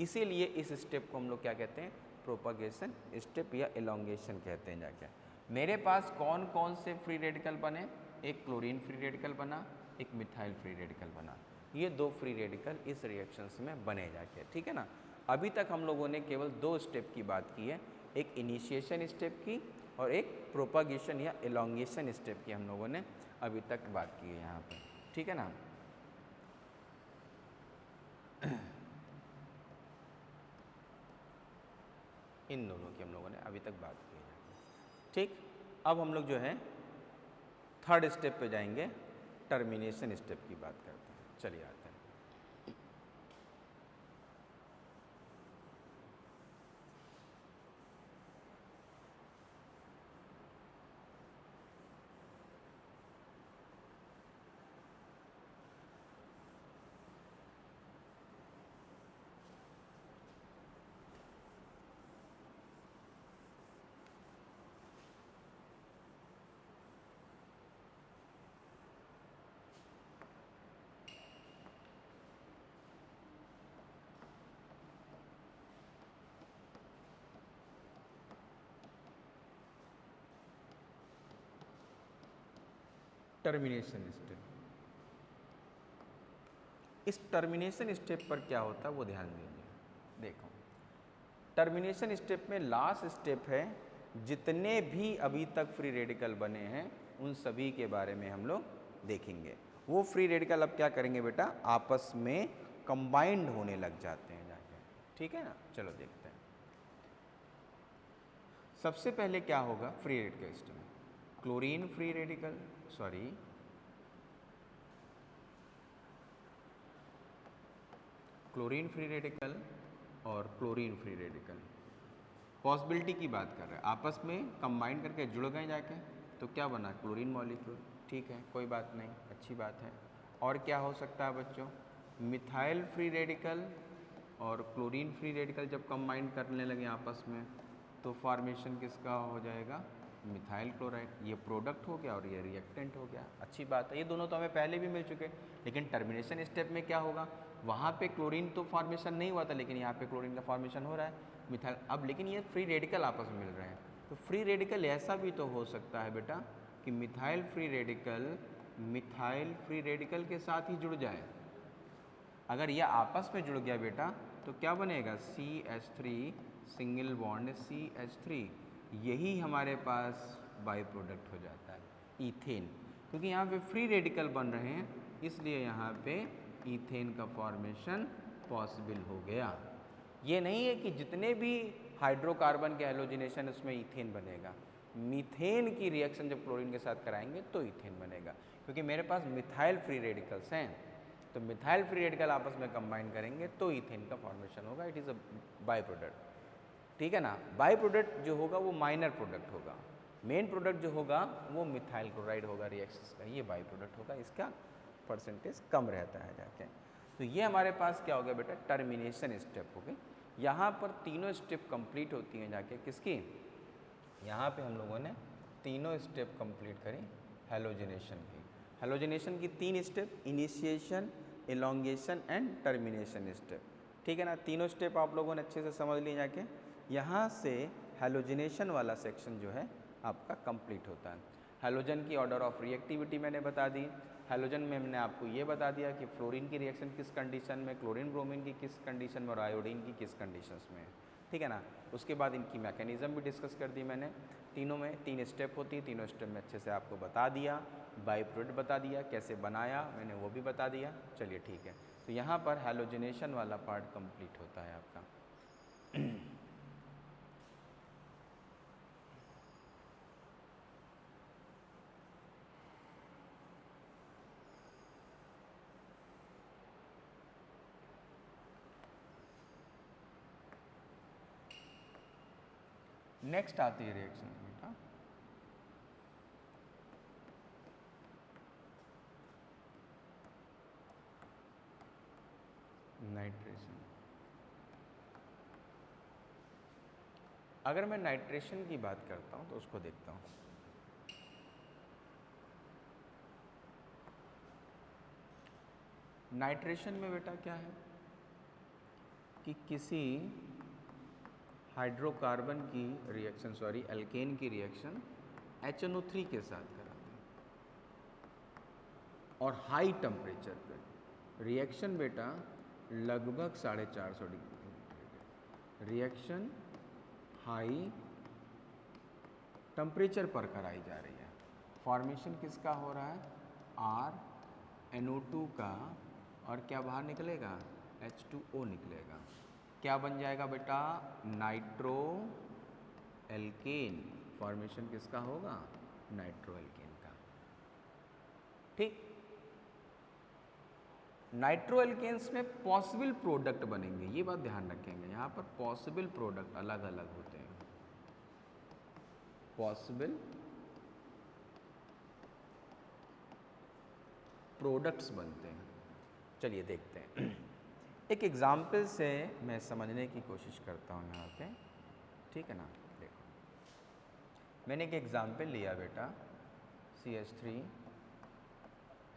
Speaker 1: इसीलिए इस स्टेप को हम लोग क्या कहते हैं, प्रोपगेशन स्टेप या एलोंगेशन कहते हैं जाके। मेरे पास कौन कौन से फ्री रेडिकल बने, एक क्लोरीन फ्री रेडिकल बना, एक मिथाइल फ्री रेडिकल बना। ये 2 फ्री रेडिकल इस रिएक्शंस में बने जाके, ठीक है ना। अभी तक हम लोगों ने केवल 2 स्टेप की बात की है, एक इनिशिएशन स्टेप की और एक प्रोपागेशन या एलोंगेशन स्टेप की हम लोगों ने अभी तक बात की है यहाँ पे, ठीक है ना। इन दोनों की हम लोगों ने अभी तक बात की है, ठीक। अब हम लोग जो है थर्ड स्टेप पे जाएंगे, टर्मिनेशन स्टेप की बात करते हैं। चलिए आते हैं। टर्मिनेशन स्टेप, इस टर्मिनेशन स्टेप पर क्या होता है वो ध्यान दीजिए। देखो, टर्मिनेशन स्टेप में लास्ट स्टेप है, जितने भी अभी तक फ्री रेडिकल बने हैं उन सभी के बारे में हम लोग देखेंगे। वो फ्री रेडिकल अब क्या करेंगे बेटा, आपस में कंबाइंड होने लग जाते हैं जाके, ठीक है ना। चलो देखते हैं। सबसे पहले क्या होगा फ्री रेडिकल स्टेप में, chlorine free radical, chlorine free radical और क्लोरीन फ्री रेडिकल पॉसिबिलिटी की बात कर रहे हैं, आपस में कंबाइन करके जुड़ गए जाके, तो क्या बना, क्लोरीन मॉलिक्यूल, ठीक है, कोई बात नहीं, अच्छी बात है। और क्या हो सकता है बच्चों, मिथाइल फ्री रेडिकल और क्लोरीन फ्री रेडिकल जब कंबाइन करने लगे आपस में तो फॉर्मेशन किसका हो जाएगा, मिथाइल क्लोराइड। ये प्रोडक्ट हो गया और ये रिएक्टेंट हो गया, अच्छी बात है। ये दोनों तो हमें पहले भी मिल चुके, लेकिन टर्मिनेशन स्टेप में क्या होगा, वहाँ पे क्लोरीन तो फॉर्मेशन नहीं हुआ था, लेकिन यहाँ पे क्लोरीन का फॉर्मेशन हो रहा है मिथाइल। अब लेकिन ये फ्री रेडिकल आपस में मिल रहे हैं, तो फ्री रेडिकल ऐसा भी तो हो सकता है बेटा कि मिथाइल फ्री रेडिकल के साथ ही जुड़ जाए। अगर यह आपस में जुड़ गया बेटा तो क्या बनेगा, CH3 सिंगल बॉन्ड CH3, यही हमारे पास बाई प्रोडक्ट हो जाता है ईथेन, क्योंकि यहाँ पे फ्री रेडिकल बन रहे हैं इसलिए यहाँ पे ईथेन का फॉर्मेशन पॉसिबल हो गया। ये नहीं है कि जितने भी हाइड्रोकार्बन के हैलोजिनेशन उसमें ईथेन बनेगा, मीथेन की रिएक्शन जब क्लोरीन के साथ कराएंगे तो ईथेन बनेगा, क्योंकि मेरे पास मिथाइल फ्री रेडिकल्स हैं, तो मिथाइल फ्री रेडिकल आपस में कंबाइन करेंगे तो ईथेन का फॉर्मेशन होगा। It is a by product, ठीक है ना। बाई प्रोडक्ट जो होगा वो माइनर प्रोडक्ट होगा, मेन प्रोडक्ट जो होगा वो मिथाइल क्लोराइड होगा रिएक्शन का, ये बाई प्रोडक्ट होगा, इसका परसेंटेज कम रहता है जाके। तो ये हमारे पास क्या हो गया बेटा, टर्मिनेशन स्टेप हो गई। यहाँ पर तीनों स्टेप कंप्लीट होती हैं जाके किसकी, यहाँ पे हम लोगों ने तीनों स्टेप कंप्लीट करी हैलोजिनेशन की। हैलोजिनेशन की 3 step, initiation, elongation and termination step, ठीक है ना। तीनों स्टेप आप लोगों ने अच्छे से समझ लिए जाके। यहाँ से हैलोजिनेशन वाला सेक्शन जो है आपका कंप्लीट होता है। हैलोजन की ऑर्डर ऑफ रिएक्टिविटी मैंने बता दी। हैलोजन में मैंने आपको ये बता दिया कि फ्लोरीन की रिएक्शन किस कंडीशन में, क्लोरीन ब्रोमीन की किस कंडीशन में और आयोडीन की किस कंडीशंस में है, ठीक है ना। उसके बाद इनकी मैकेनिज़्म भी डिस्कस कर दी मैंने। तीनों में 3 स्टेप होती है, तीनों स्टेप में अच्छे से आपको बता दिया। बाई प्रोडक्ट बता दिया, कैसे बनाया मैंने वो भी बता दिया। चलिए ठीक है, तो यहाँ पर हैलोजिनेशन वाला पार्ट कंप्लीट होता है आपका। नेक्स्ट आती है रिएक्शन बेटा नाइट्रेशन। अगर मैं नाइट्रेशन की बात करता हूँ तो उसको देखता हूँ। नाइट्रेशन में बेटा क्या है कि किसी हाइड्रोकार्बन की रिएक्शन, एल्केन की रिएक्शन HNO3 के साथ कराते हैं और हाई टेम्परेचर पे, रिएक्शन बेटा लगभग 450 डिग्री, रिएक्शन हाई टेम्परेचर पर कराई जा रही है। फॉर्मेशन किसका हो रहा है? RNO2 का, और क्या बाहर निकलेगा? H2O निकलेगा। क्या बन जाएगा बेटा? Nitro alkene. फॉर्मेशन किसका होगा? नाइट्रो एल्केन का। ठीक, नाइट्रो एल्केन्स में पॉसिबल प्रोडक्ट बनेंगे, ये बात ध्यान रखेंगे। यहाँ पर पॉसिबल प्रोडक्ट अलग अलग होते हैं, पॉसिबल प्रोडक्ट्स बनते हैं। चलिए देखते हैं। एक एग्जाम्पल से मैं समझने की कोशिश करता हूँ यहाँ पे, ठीक है ना। देखो, मैंने एक एग्जाम्पल लिया बेटा, CH3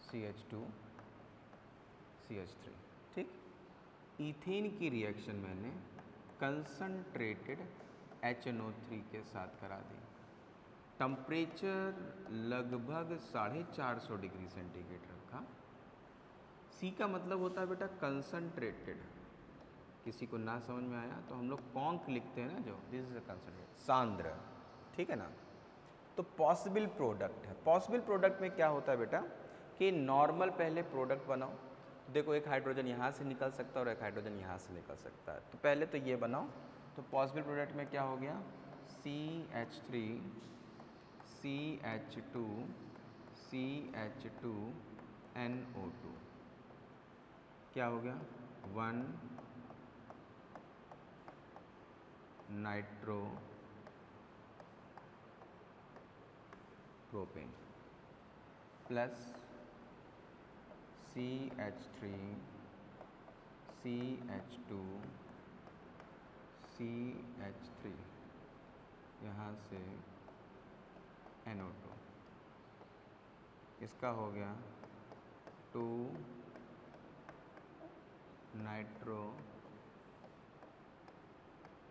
Speaker 1: CH2 CH3, ठीक। ईथेन की रिएक्शन मैंने कंसंट्रेटेड HNO3 के साथ करा दी। टेम्परेचर लगभग 450 डिग्री सेंटीग्रेड रखा। C का मतलब होता है बेटा कंसंट्रेटेड। किसी को ना समझ में आया तो हम लोग कॉन्क लिखते हैं ना, जो दिस इज अ कंसंट्रेटेड, सांद्र, ठीक है ना। तो पॉसिबल प्रोडक्ट है। पॉसिबल प्रोडक्ट में क्या होता है बेटा कि नॉर्मल पहले प्रोडक्ट बनाओ। देखो, एक हाइड्रोजन यहाँ से निकल सकता है और एक हाइड्रोजन यहाँ से निकल सकता है। तो पहले तो ये बनाओ। तो पॉसिबल प्रोडक्ट में क्या हो गया? CH3 CH2 CH2 NO2, क्या हो गया? 1 nitro propane plus CH3 CH2 CH3, यहाँ से NO2, इसका हो गया 2 नाइट्रो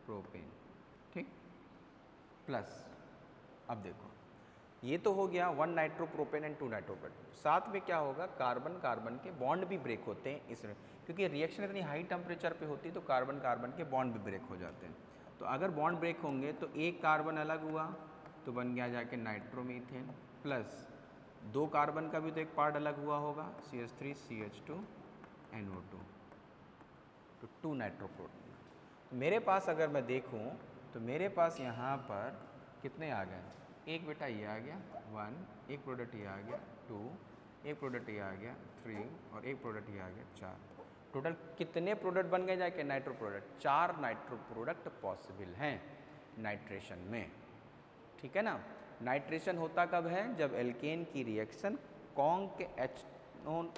Speaker 1: प्रोपेन, ठीक। प्लस, अब देखो, ये तो हो गया 1 nitro propane and 2 nitro propane. साथ में क्या होगा? कार्बन कार्बन के बॉन्ड भी ब्रेक होते हैं इसमें, क्योंकि रिएक्शन इतनी हाई टेम्परेचर पे होती है तो कार्बन कार्बन के बॉन्ड भी ब्रेक हो जाते हैं। तो अगर बॉन्ड ब्रेक होंगे तो एक कार्बन अलग हुआ तो बन गया जाके नाइट्रोमीथेन, प्लस 2 कार्बन का भी तो एक पार्ट अलग हुआ होगा, CH3 CH2 NO2, तो 2 नाइट्रोप्रोटीन। तो मेरे पास अगर मैं देखूं तो मेरे पास यहाँ पर कितने आ गए? एक बेटा ये आ गया 1, एक प्रोडक्ट ये आ गया 2, एक प्रोडक्ट ये आ गया 3, और एक प्रोडक्ट ये आ गया 4। टोटल कितने प्रोडक्ट बन गए जाके? Nitro product. 4 nitro product possible हैं नाइट्रेशन में, ठीक है ना। नाइट्रेशन होता कब है? जब एल्केन की रिएक्शन कॉन्क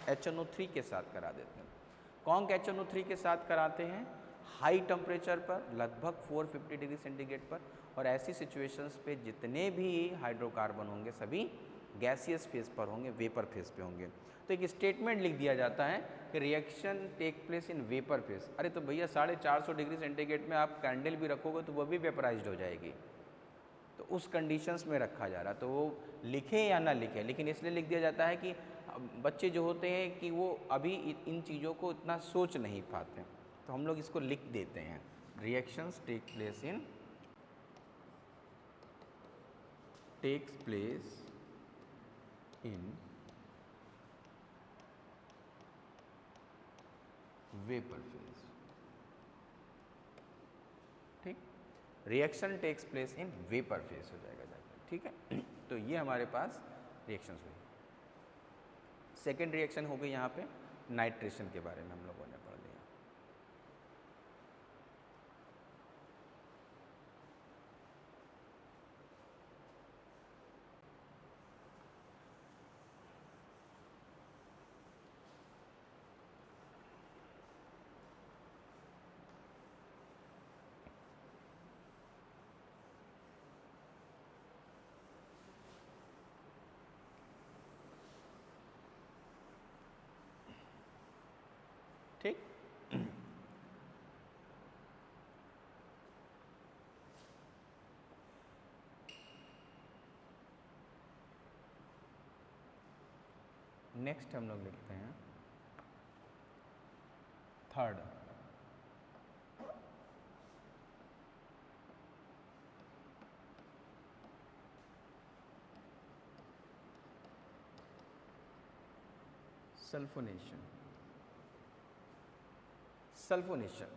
Speaker 1: HNO3 के साथ करा देते हैं। कॉन्क HNO3 के साथ कराते हैं हाई टेम्परेचर पर, लगभग 450 डिग्री सेंटीग्रेड पर, और ऐसी सिचुएशंस पे जितने भी हाइड्रोकार्बन होंगे सभी गैसियस फेज पर होंगे, वेपर फेज पे होंगे। तो एक स्टेटमेंट लिख दिया जाता है कि reaction take place in vapour phase. अरे तो भैया 450 डिग्री सेंटीग्रेड में आप कैंडल भी रखोगे तो वो भी वेपराइज्ड हो जाएगी, तो उस कंडीशंस में रखा जा रहा। तो वो लिखे या ना लिखे, लेकिन इसलिए लिख दिया जाता है कि बच्चे जो होते हैं कि वो अभी इन चीज़ों को इतना सोच नहीं पाते, तो हम लोग इसको लिख देते हैं। Reactions takes place in vapour phase, ठीक। Reaction takes place in vapour phase हो जाएगा जाकर, ठीक है। तो ये हमारे पास रिएक्शंस हुई। सेकेंड रिएक्शन हो गई यहाँ पे नाइट्रेशन के बारे में हम लोगों ने पढ़ लिया। ठीक, नेक्स्ट हम लोग लिखते हैं थर्ड, सल्फोनेशन। सल्फोनेशन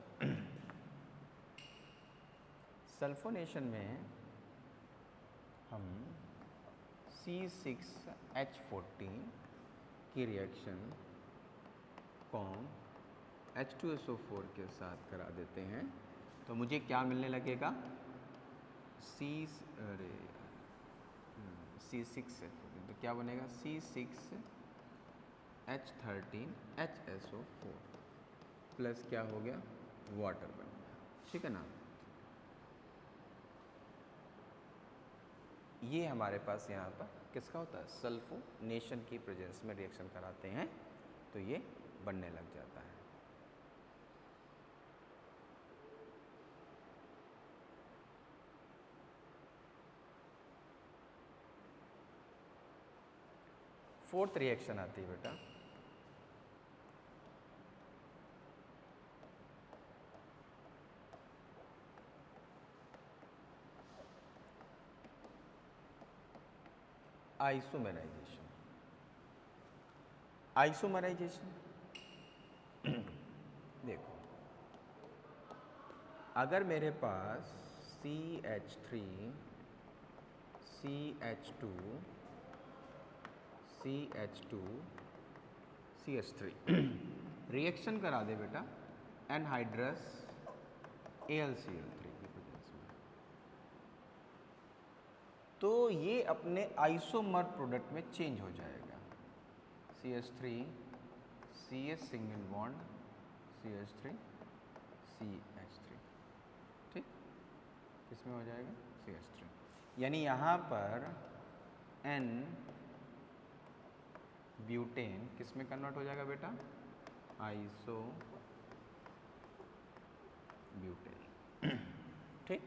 Speaker 1: सल्फोनेशन में हम C6H14 की रिएक्शन को H2SO4 के साथ करा देते हैं तो मुझे क्या मिलने लगेगा? C6H14 तो क्या बनेगा? C6H13HSO4 प्लस क्या हो गया? वाटर बन गया। ठीक है ना? ये हमारे पास यहाँ पर किसका होता है? सल्फोनेशन की प्रेजेंस में रिएक्शन कराते हैं तो ये बनने लग जाता है। फोर्थ रिएक्शन आती है बेटा आइसोमेराइजेशन। आइसोमेराइजेशन देखो, अगर मेरे पास CH3 CH2 CH2 CH3 reaction करा दे बेटा एनहाइड्रस AlCl3 की प्रेजेंस में, तो ये अपने आइसोमर प्रोडक्ट में चेंज हो जाएगा। CH3 CH single bond CH3 CH3, ठीक, किसमें हो जाएगा? CH3। यानी यहाँ पर N ब्यूटेन किस में कन्वर्ट हो जाएगा बेटा? Iso butane. ठीक,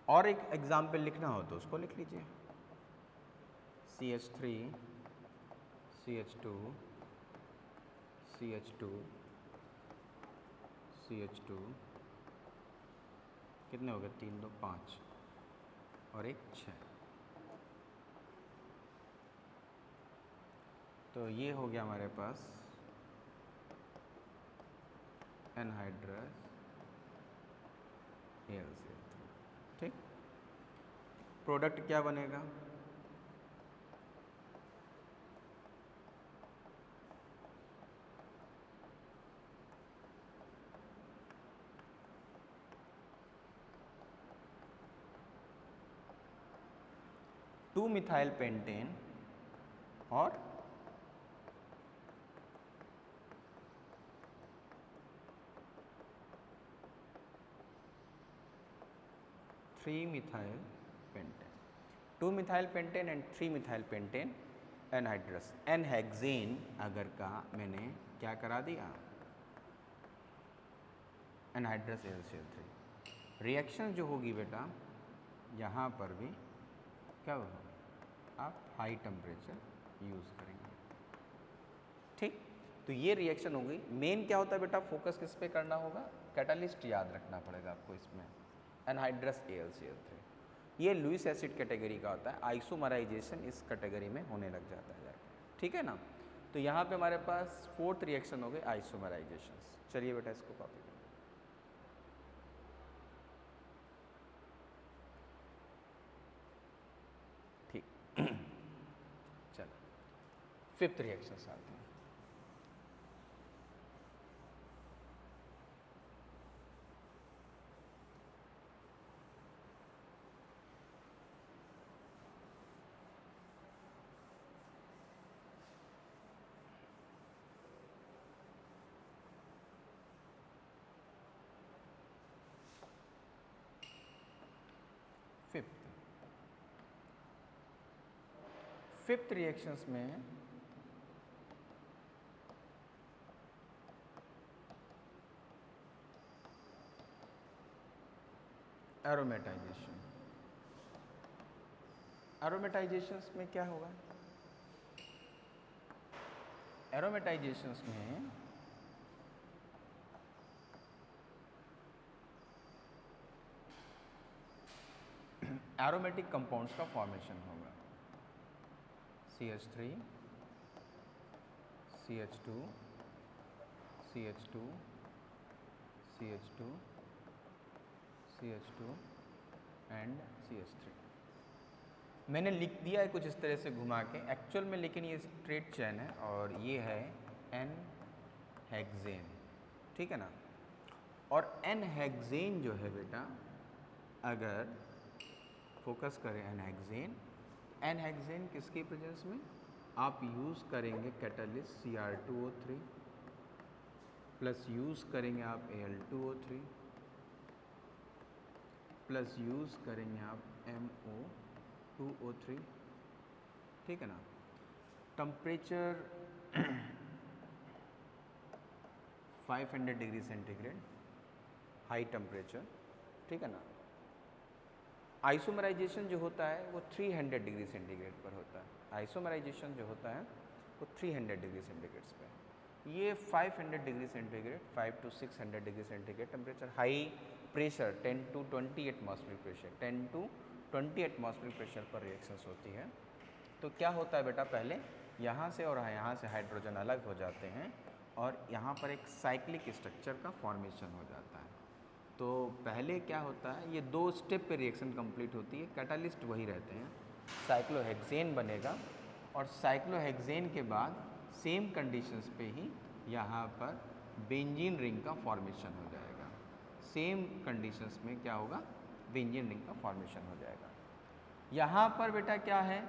Speaker 1: और एक एग्जाम्पल लिखना हो तो उसको लिख लीजिए। CH3 CH2 CH2 CH2 कितने हो गए? 3 2 5 और एक 6, तो ये हो गया हमारे पास एनहाइड्रस AlCl3। ठीक, प्रोडक्ट क्या बनेगा? टू मिथाइल पेंटेन और three methyl pentane, 2 methyl pentane and 3 methyl pentane anhydrous n hexane अगर का मैंने क्या करा दिया? Anhydrous AlCl3। रिएक्शन जो होगी बेटा यहाँ पर भी क्या होगा? आप हाई टेम्परेचर यूज़ करेंगे। ठीक, तो ये रिएक्शन होगी। मेन क्या होता है बेटा? फोकस किस पे करना होगा? कैटालिस्ट याद रखना पड़ेगा आपको इसमें, एनहाइड्रस AlCl3। ये लुईस एसिड कैटेगरी का होता है, आइसोमराइजेशन इस कैटेगरी में होने लग जाता है जाके। ठीक है ना? तो यहाँ पे हमारे पास फोर्थ रिएक्शन हो गई आइसोमराइजेशन। चलिए बेटा इसको कॉपी करें। ठीक चलो फिफ्थ रिएक्शन आते हैं। फिफ्थ रिएक्शंस में एरोमेटाइजेशन। एरोमेटाइजेशंस में क्या होगा? एरोमेटाइजेशंस में एरोमेटिक कंपाउंड्स का फॉर्मेशन होगा। CH3, CH2, CH2, CH2, CH2 and CH3। मैंने लिख दिया है कुछ इस तरह से घुमा के, एक्चुअल में लेकिन ये स्ट्रेट चेन है और ये है एन हेक्सेन, ठीक है ना। और एन हेक्सेन जो है बेटा, अगर फोकस करें एन हेक्सेन किसके प्रेजेंस में आप यूज़ करेंगे कैटलिस्ट Cr2O3 प्लस यूज़ करेंगे आप Al2O3 प्लस यूज़ करेंगे आप MO2O3, ठीक है ना। Temperature 500 degree centigrade, high temperature, ठीक है ना। आइसोमराइजेशन जो होता है वो 300 डिग्री सेंटीग्रेड पर होता है। आइसोमराइजेशन जो होता है वो 300 डिग्री सेंटीग्रेड पे। ये 500 degree centigrade, 5 to 600 degree centigrade temperature, high pressure 10 to 20 atmospheric pressure, 10 to 20 atmospheric pressure पर रिएक्शंस होती है। तो क्या होता है बेटा, पहले यहाँ से और यहाँ से हाइड्रोजन अलग हो जाते हैं और यहाँ पर एक साइक्लिक स्ट्रक्चर का फॉर्मेशन हो जाता है। तो पहले क्या होता है, ये 2 स्टेप पे रिएक्शन कंप्लीट होती है, कैटालिस्ट वही रहते हैं, साइक्लोहेक्सेन बनेगा और साइक्लोहेक्सेन के बाद सेम कंडीशंस पे ही यहाँ पर बेंजीन रिंग का फॉर्मेशन हो जाएगा। सेम कंडीशंस में क्या होगा, बेंजीन रिंग का फॉर्मेशन हो जाएगा। यहाँ पर बेटा क्या है,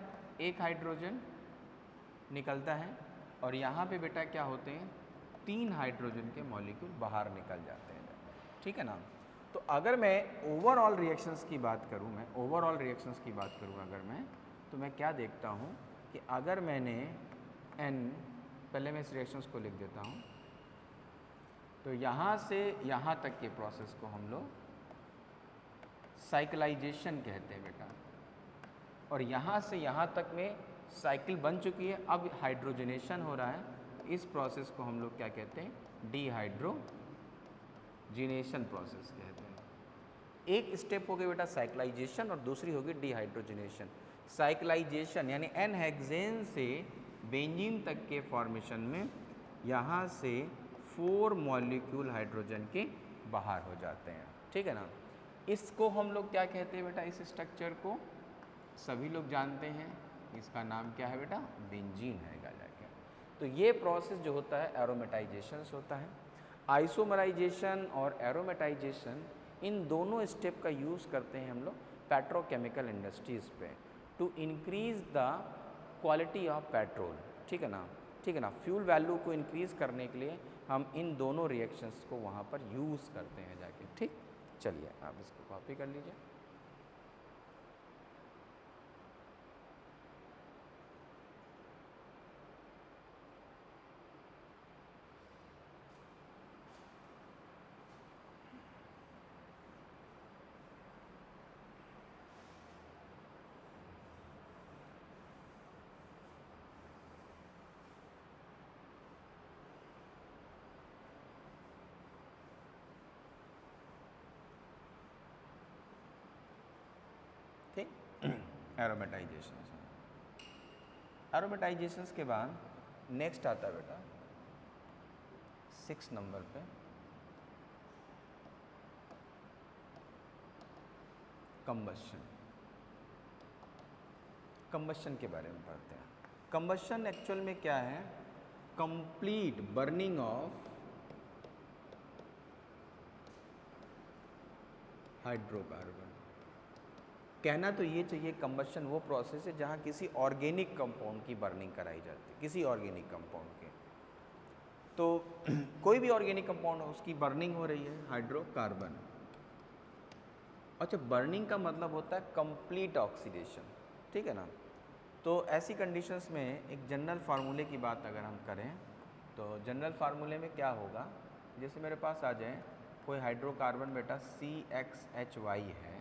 Speaker 1: एक हाइड्रोजन निकलता है और यहाँ पे बेटा क्या होते हैं, 3 हाइड्रोजन के मॉलिक्यूल बाहर निकल जाते हैं, ठीक है ना। तो अगर मैं ओवरऑल रिएक्शंस की बात करूं, अगर मैं तो मैं क्या देखता हूं कि अगर मैंने N, पहले मैं इस रिएक्शंस को लिख देता हूं, तो यहाँ से यहाँ तक के प्रोसेस को हम लोग साइक्लाइजेशन कहते हैं बेटा। और यहाँ से यहाँ तक में साइकिल बन चुकी है, अब हाइड्रोजनेशन हो रहा है, इस प्रोसेस को हम लोग क्या कहते हैं, डिहाइड्रोजिनेशन प्रोसेस कहते हैं। एक स्टेप हो गई बेटा साइक्लाइजेशन और दूसरी होगी डिहाइड्रोजिनेशन। साइक्लाइजेशन यानी एन हेक्सेन से बेंजीन तक के फॉर्मेशन में यहाँ से 4 मॉलिक्यूल हाइड्रोजन के बाहर हो जाते हैं, ठीक है ना। इसको हम लोग क्या कहते हैं बेटा, इस स्ट्रक्चर को सभी लोग जानते हैं, इसका नाम क्या है बेटा, बेंजीन है जाके। तो ये प्रोसेस जो होता है एरोमेटाइजेशन होता है। आइसोमराइजेशन और एरोमेटाइजेशन, इन दोनों स्टेप का यूज़ करते हैं हम लोग पेट्रोकेमिकल इंडस्ट्रीज़ पे to increase the quality of petrol, ठीक है ना, फ्यूल वैल्यू को इंक्रीज़ करने के लिए हम इन दोनों रिएक्शंस को वहाँ पर यूज़ करते हैं जाके, ठीक। चलिए आप इसको कॉपी कर लीजिए। ठीक, एरोमेटाइजेशंस के बाद नेक्स्ट आता है बेटा 6 नंबर पे कंबशन के बारे में पढ़ते हैं। कंबशन एक्चुअल में क्या है, कंप्लीट बर्निंग ऑफ हाइड्रोकार्बन। कहना तो ये चाहिए कंबशन वो प्रोसेस है जहाँ किसी ऑर्गेनिक कंपाउंड की बर्निंग कराई जाती है, किसी ऑर्गेनिक कंपाउंड के। तो कोई भी ऑर्गेनिक कंपाउंड हो, उसकी बर्निंग हो रही है, हाइड्रोकार्बन। अच्छा, बर्निंग का मतलब होता है कंप्लीट ऑक्सीडेशन, ठीक है ना। तो ऐसी कंडीशंस में एक जनरल फार्मूले की बात अगर हम करें तो जनरल फार्मूले में क्या होगा, जैसे मेरे पास आ जाए कोई हाइड्रोकार्बन बेटा CXHY है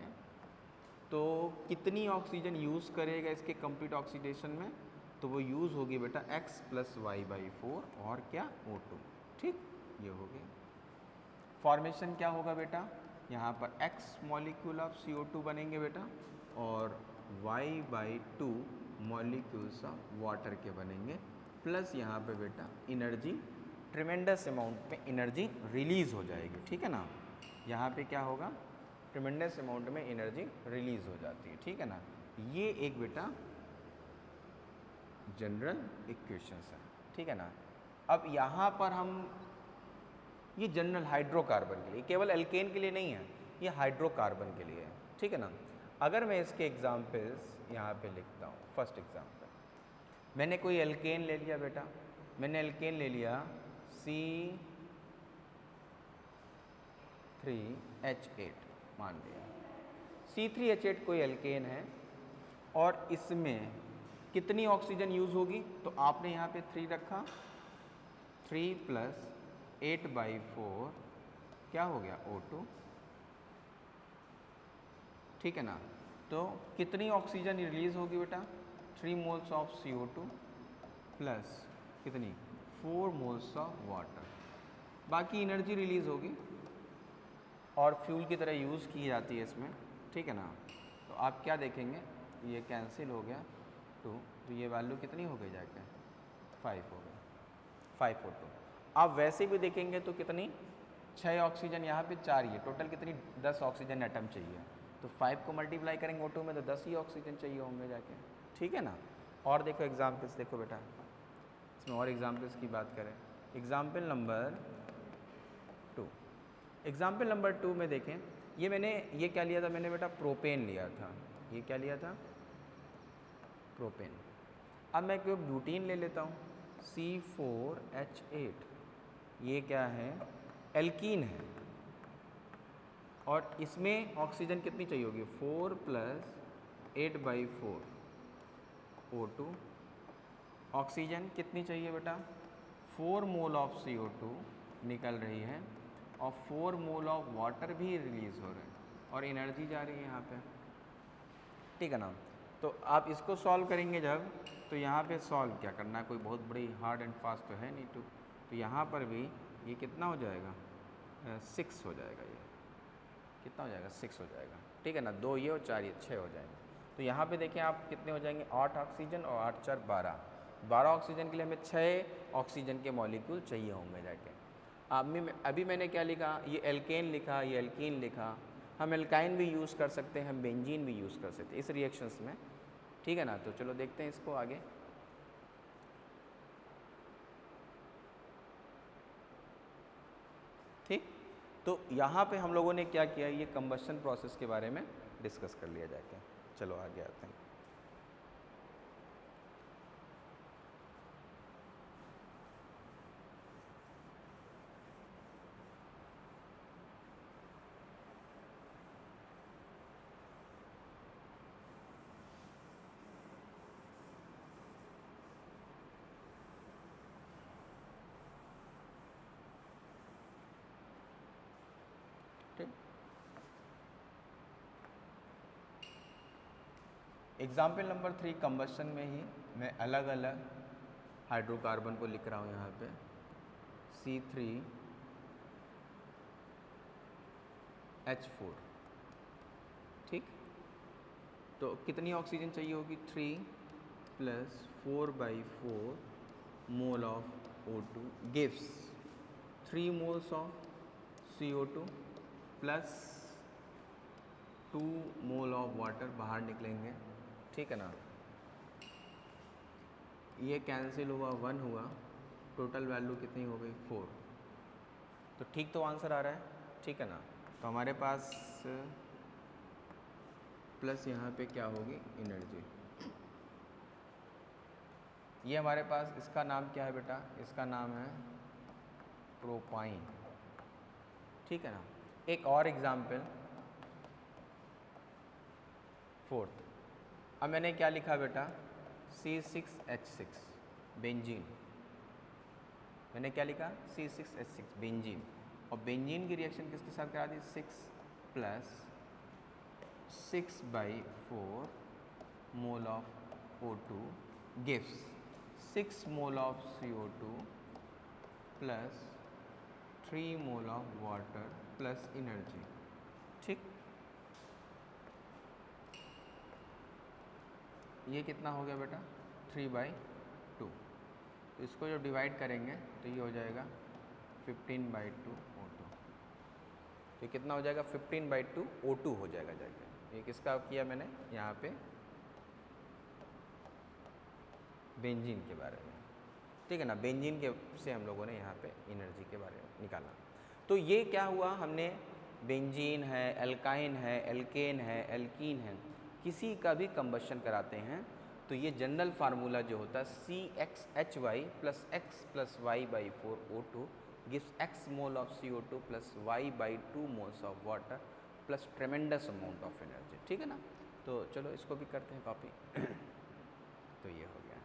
Speaker 1: तो कितनी ऑक्सीजन यूज़ करेगा इसके कंप्लीट ऑक्सीडेशन में, तो वो यूज़ होगी बेटा x + y/4 और क्या O2। ठीक, ये हो गया। फॉर्मेशन क्या होगा बेटा, यहाँ पर x मॉलिक्यूल ऑफ CO2 बनेंगे बेटा और y/2 मॉलिक्यूल्स ऑफ वाटर के बनेंगे, प्लस यहाँ पे बेटा एनर्जी ट्रिमेंडस अमाउंट में एनर्जी रिलीज़ हो जाएगी। ठीक है ना, यहाँ पे क्या होगा, ट्रिमेंडस अमाउंट में एनर्जी रिलीज़ हो जाती है। ठीक है ना, ये एक बेटा जनरल इक्वेशंस है। ठीक है ना, अब यहाँ पर हम ये जनरल हाइड्रोकार्बन के लिए, केवल एल्केन के लिए नहीं है, ये हाइड्रोकार्बन के लिए है। ठीक है ना, अगर मैं इसके एग्जाम्पल्स यहाँ पे लिखता हूँ, फर्स्ट एग्जाम्पल, मैंने कोई एल्केन ले लिया बेटा, मैंने एल्केन ले लिया C3H8 मान लिया, C3H8 कोई एल्केन है और इसमें कितनी ऑक्सीजन यूज़ होगी, तो आपने यहाँ पे 3 रखा, 3 + 8/4 क्या हो गया O2। ठीक है ना, तो कितनी ऑक्सीजन रिलीज़ होगी बेटा, 3 मोल्स ऑफ CO2 प्लस कितनी 4 मोल्स ऑफ वाटर, बाकी एनर्जी रिलीज़ होगी और फ्यूल की तरह यूज़ की जाती है इसमें। ठीक है ना, तो आप क्या देखेंगे, ये कैंसिल हो गया 2, तो ये वैल्यू कितनी हो गई जाके 5 हो गई, 5 O2। आप वैसे भी देखेंगे तो कितनी 6 ऑक्सीजन यहाँ पे 4, ये टोटल कितनी 10 ऑक्सीजन एटम चाहिए, तो 5 को मल्टीप्लाई करेंगे O2 में तो 10 ही ऑक्सीजन चाहिए होंगे जाके। ठीक है ना, और देखो एग्जाम्पल्स, देखो बेटा इसमें और एग्जाम्पल्स की बात करें, एग्जाम्पल नंबर 2, एग्जाम्पल नंबर 2 में देखें, ये मैंने ये क्या लिया था, मैंने बेटा प्रोपेन लिया था, ये क्या लिया था प्रोपेन। अब मैं कोई ब्यूटीन ले लेता हूँ C4H8, ये क्या है एल्कीन है और इसमें ऑक्सीजन कितनी चाहिए होगी 4 + 8/4 O2। ऑक्सीजन कितनी चाहिए बेटा 4 मोल ऑफ CO2 निकल रही है और 4 मोल ऑफ वाटर भी रिलीज़ हो रहे हैं और एनर्जी जा रही है यहाँ पे। ठीक है ना, तो आप इसको सॉल्व करेंगे जब, तो यहाँ पे सॉल्व क्या करना है, कोई बहुत बड़ी हार्ड एंड फास्ट तो है नहीं, तो यहाँ पर भी ये कितना हो जाएगा 6 हो जाएगा, ये कितना हो जाएगा 6 हो जाएगा। ठीक है ना, 2 ये और 4 ये 6 हो जाएंगे। तो यहाँ पे देखें आप कितने हो जाएंगे 8 ऑक्सीजन और 8 × 4 = 12 ऑक्सीजन के लिए हमें 6 ऑक्सीजन के मॉलिक्यूल चाहिए होंगे जाके। अभी मैंने क्या लिखा, ये एल्केन लिखा, ये एल्कीन लिखा, हम एल्काइन भी यूज़ कर सकते हैं, हम बेंजीन भी यूज़ कर सकते हैं इस रिएक्शंस में। ठीक है ना, तो चलो देखते हैं इसको आगे। ठीक, तो यहाँ पे हम लोगों ने क्या किया, ये कंबशन प्रोसेस के बारे में डिस्कस कर लिया जाके। चलो आगे आते हैं। एग्जाम्पल नंबर 3 कंबशन में ही मैं अलग अलग हाइड्रोकार्बन को लिख रहा हूँ यहाँ पे C3H4। ठीक, तो कितनी ऑक्सीजन चाहिए होगी 3 + 4/4 mole of O2 gives 3 moles of CO2 plus 2 mole of water बाहर निकलेंगे। ठीक है ना, ये कैंसिल हुआ 1 हुआ, टोटल वैल्यू कितनी हो गई 4। तो ठीक तो आंसर आ रहा है। ठीक है ना, तो हमारे पास प्लस यहाँ पे क्या होगी एनर्जी, ये हमारे पास इसका नाम क्या है बेटा, इसका नाम है प्रोपाइन। ठीक है ना, एक और एग्जाम्पल 4th, अब मैंने क्या लिखा बेटा C6H6 बेंजीन, मैंने क्या लिखा C6H6 बेंजीन, और बेंजीन की रिएक्शन किसके साथ करा दी 6 + 6/4 mole of O2 gives 6 mole of CO2 plus 3 mole of water plus energy। ठीक, ये कितना हो गया बेटा 3/2। इसको जब डिवाइड करेंगे तो ये हो जाएगा 15/2 O2। तो कितना हो जाएगा 15/2 O2 हो जाएगा जाके। ये किसका किया मैंने यहाँ पे बेंजीन के बारे में, ठीक है ना। बेंजीन के से हम लोगों ने यहाँ पे एनर्जी के बारे में निकाला। तो ये क्या हुआ, हमने बेंजीन है, एल्काइन है, एल्केन है, एल्कीन है, किसी का भी कंबशन कराते हैं तो ये जनरल फार्मूला जो होता है CXHY + X + Y/4 O2 gives X mole of CO2 plus Y/2 moles of water plus tremendous amount of energy। ठीक है ना। तो चलो इसको भी करते हैं कॉपी। तो ये हो गया।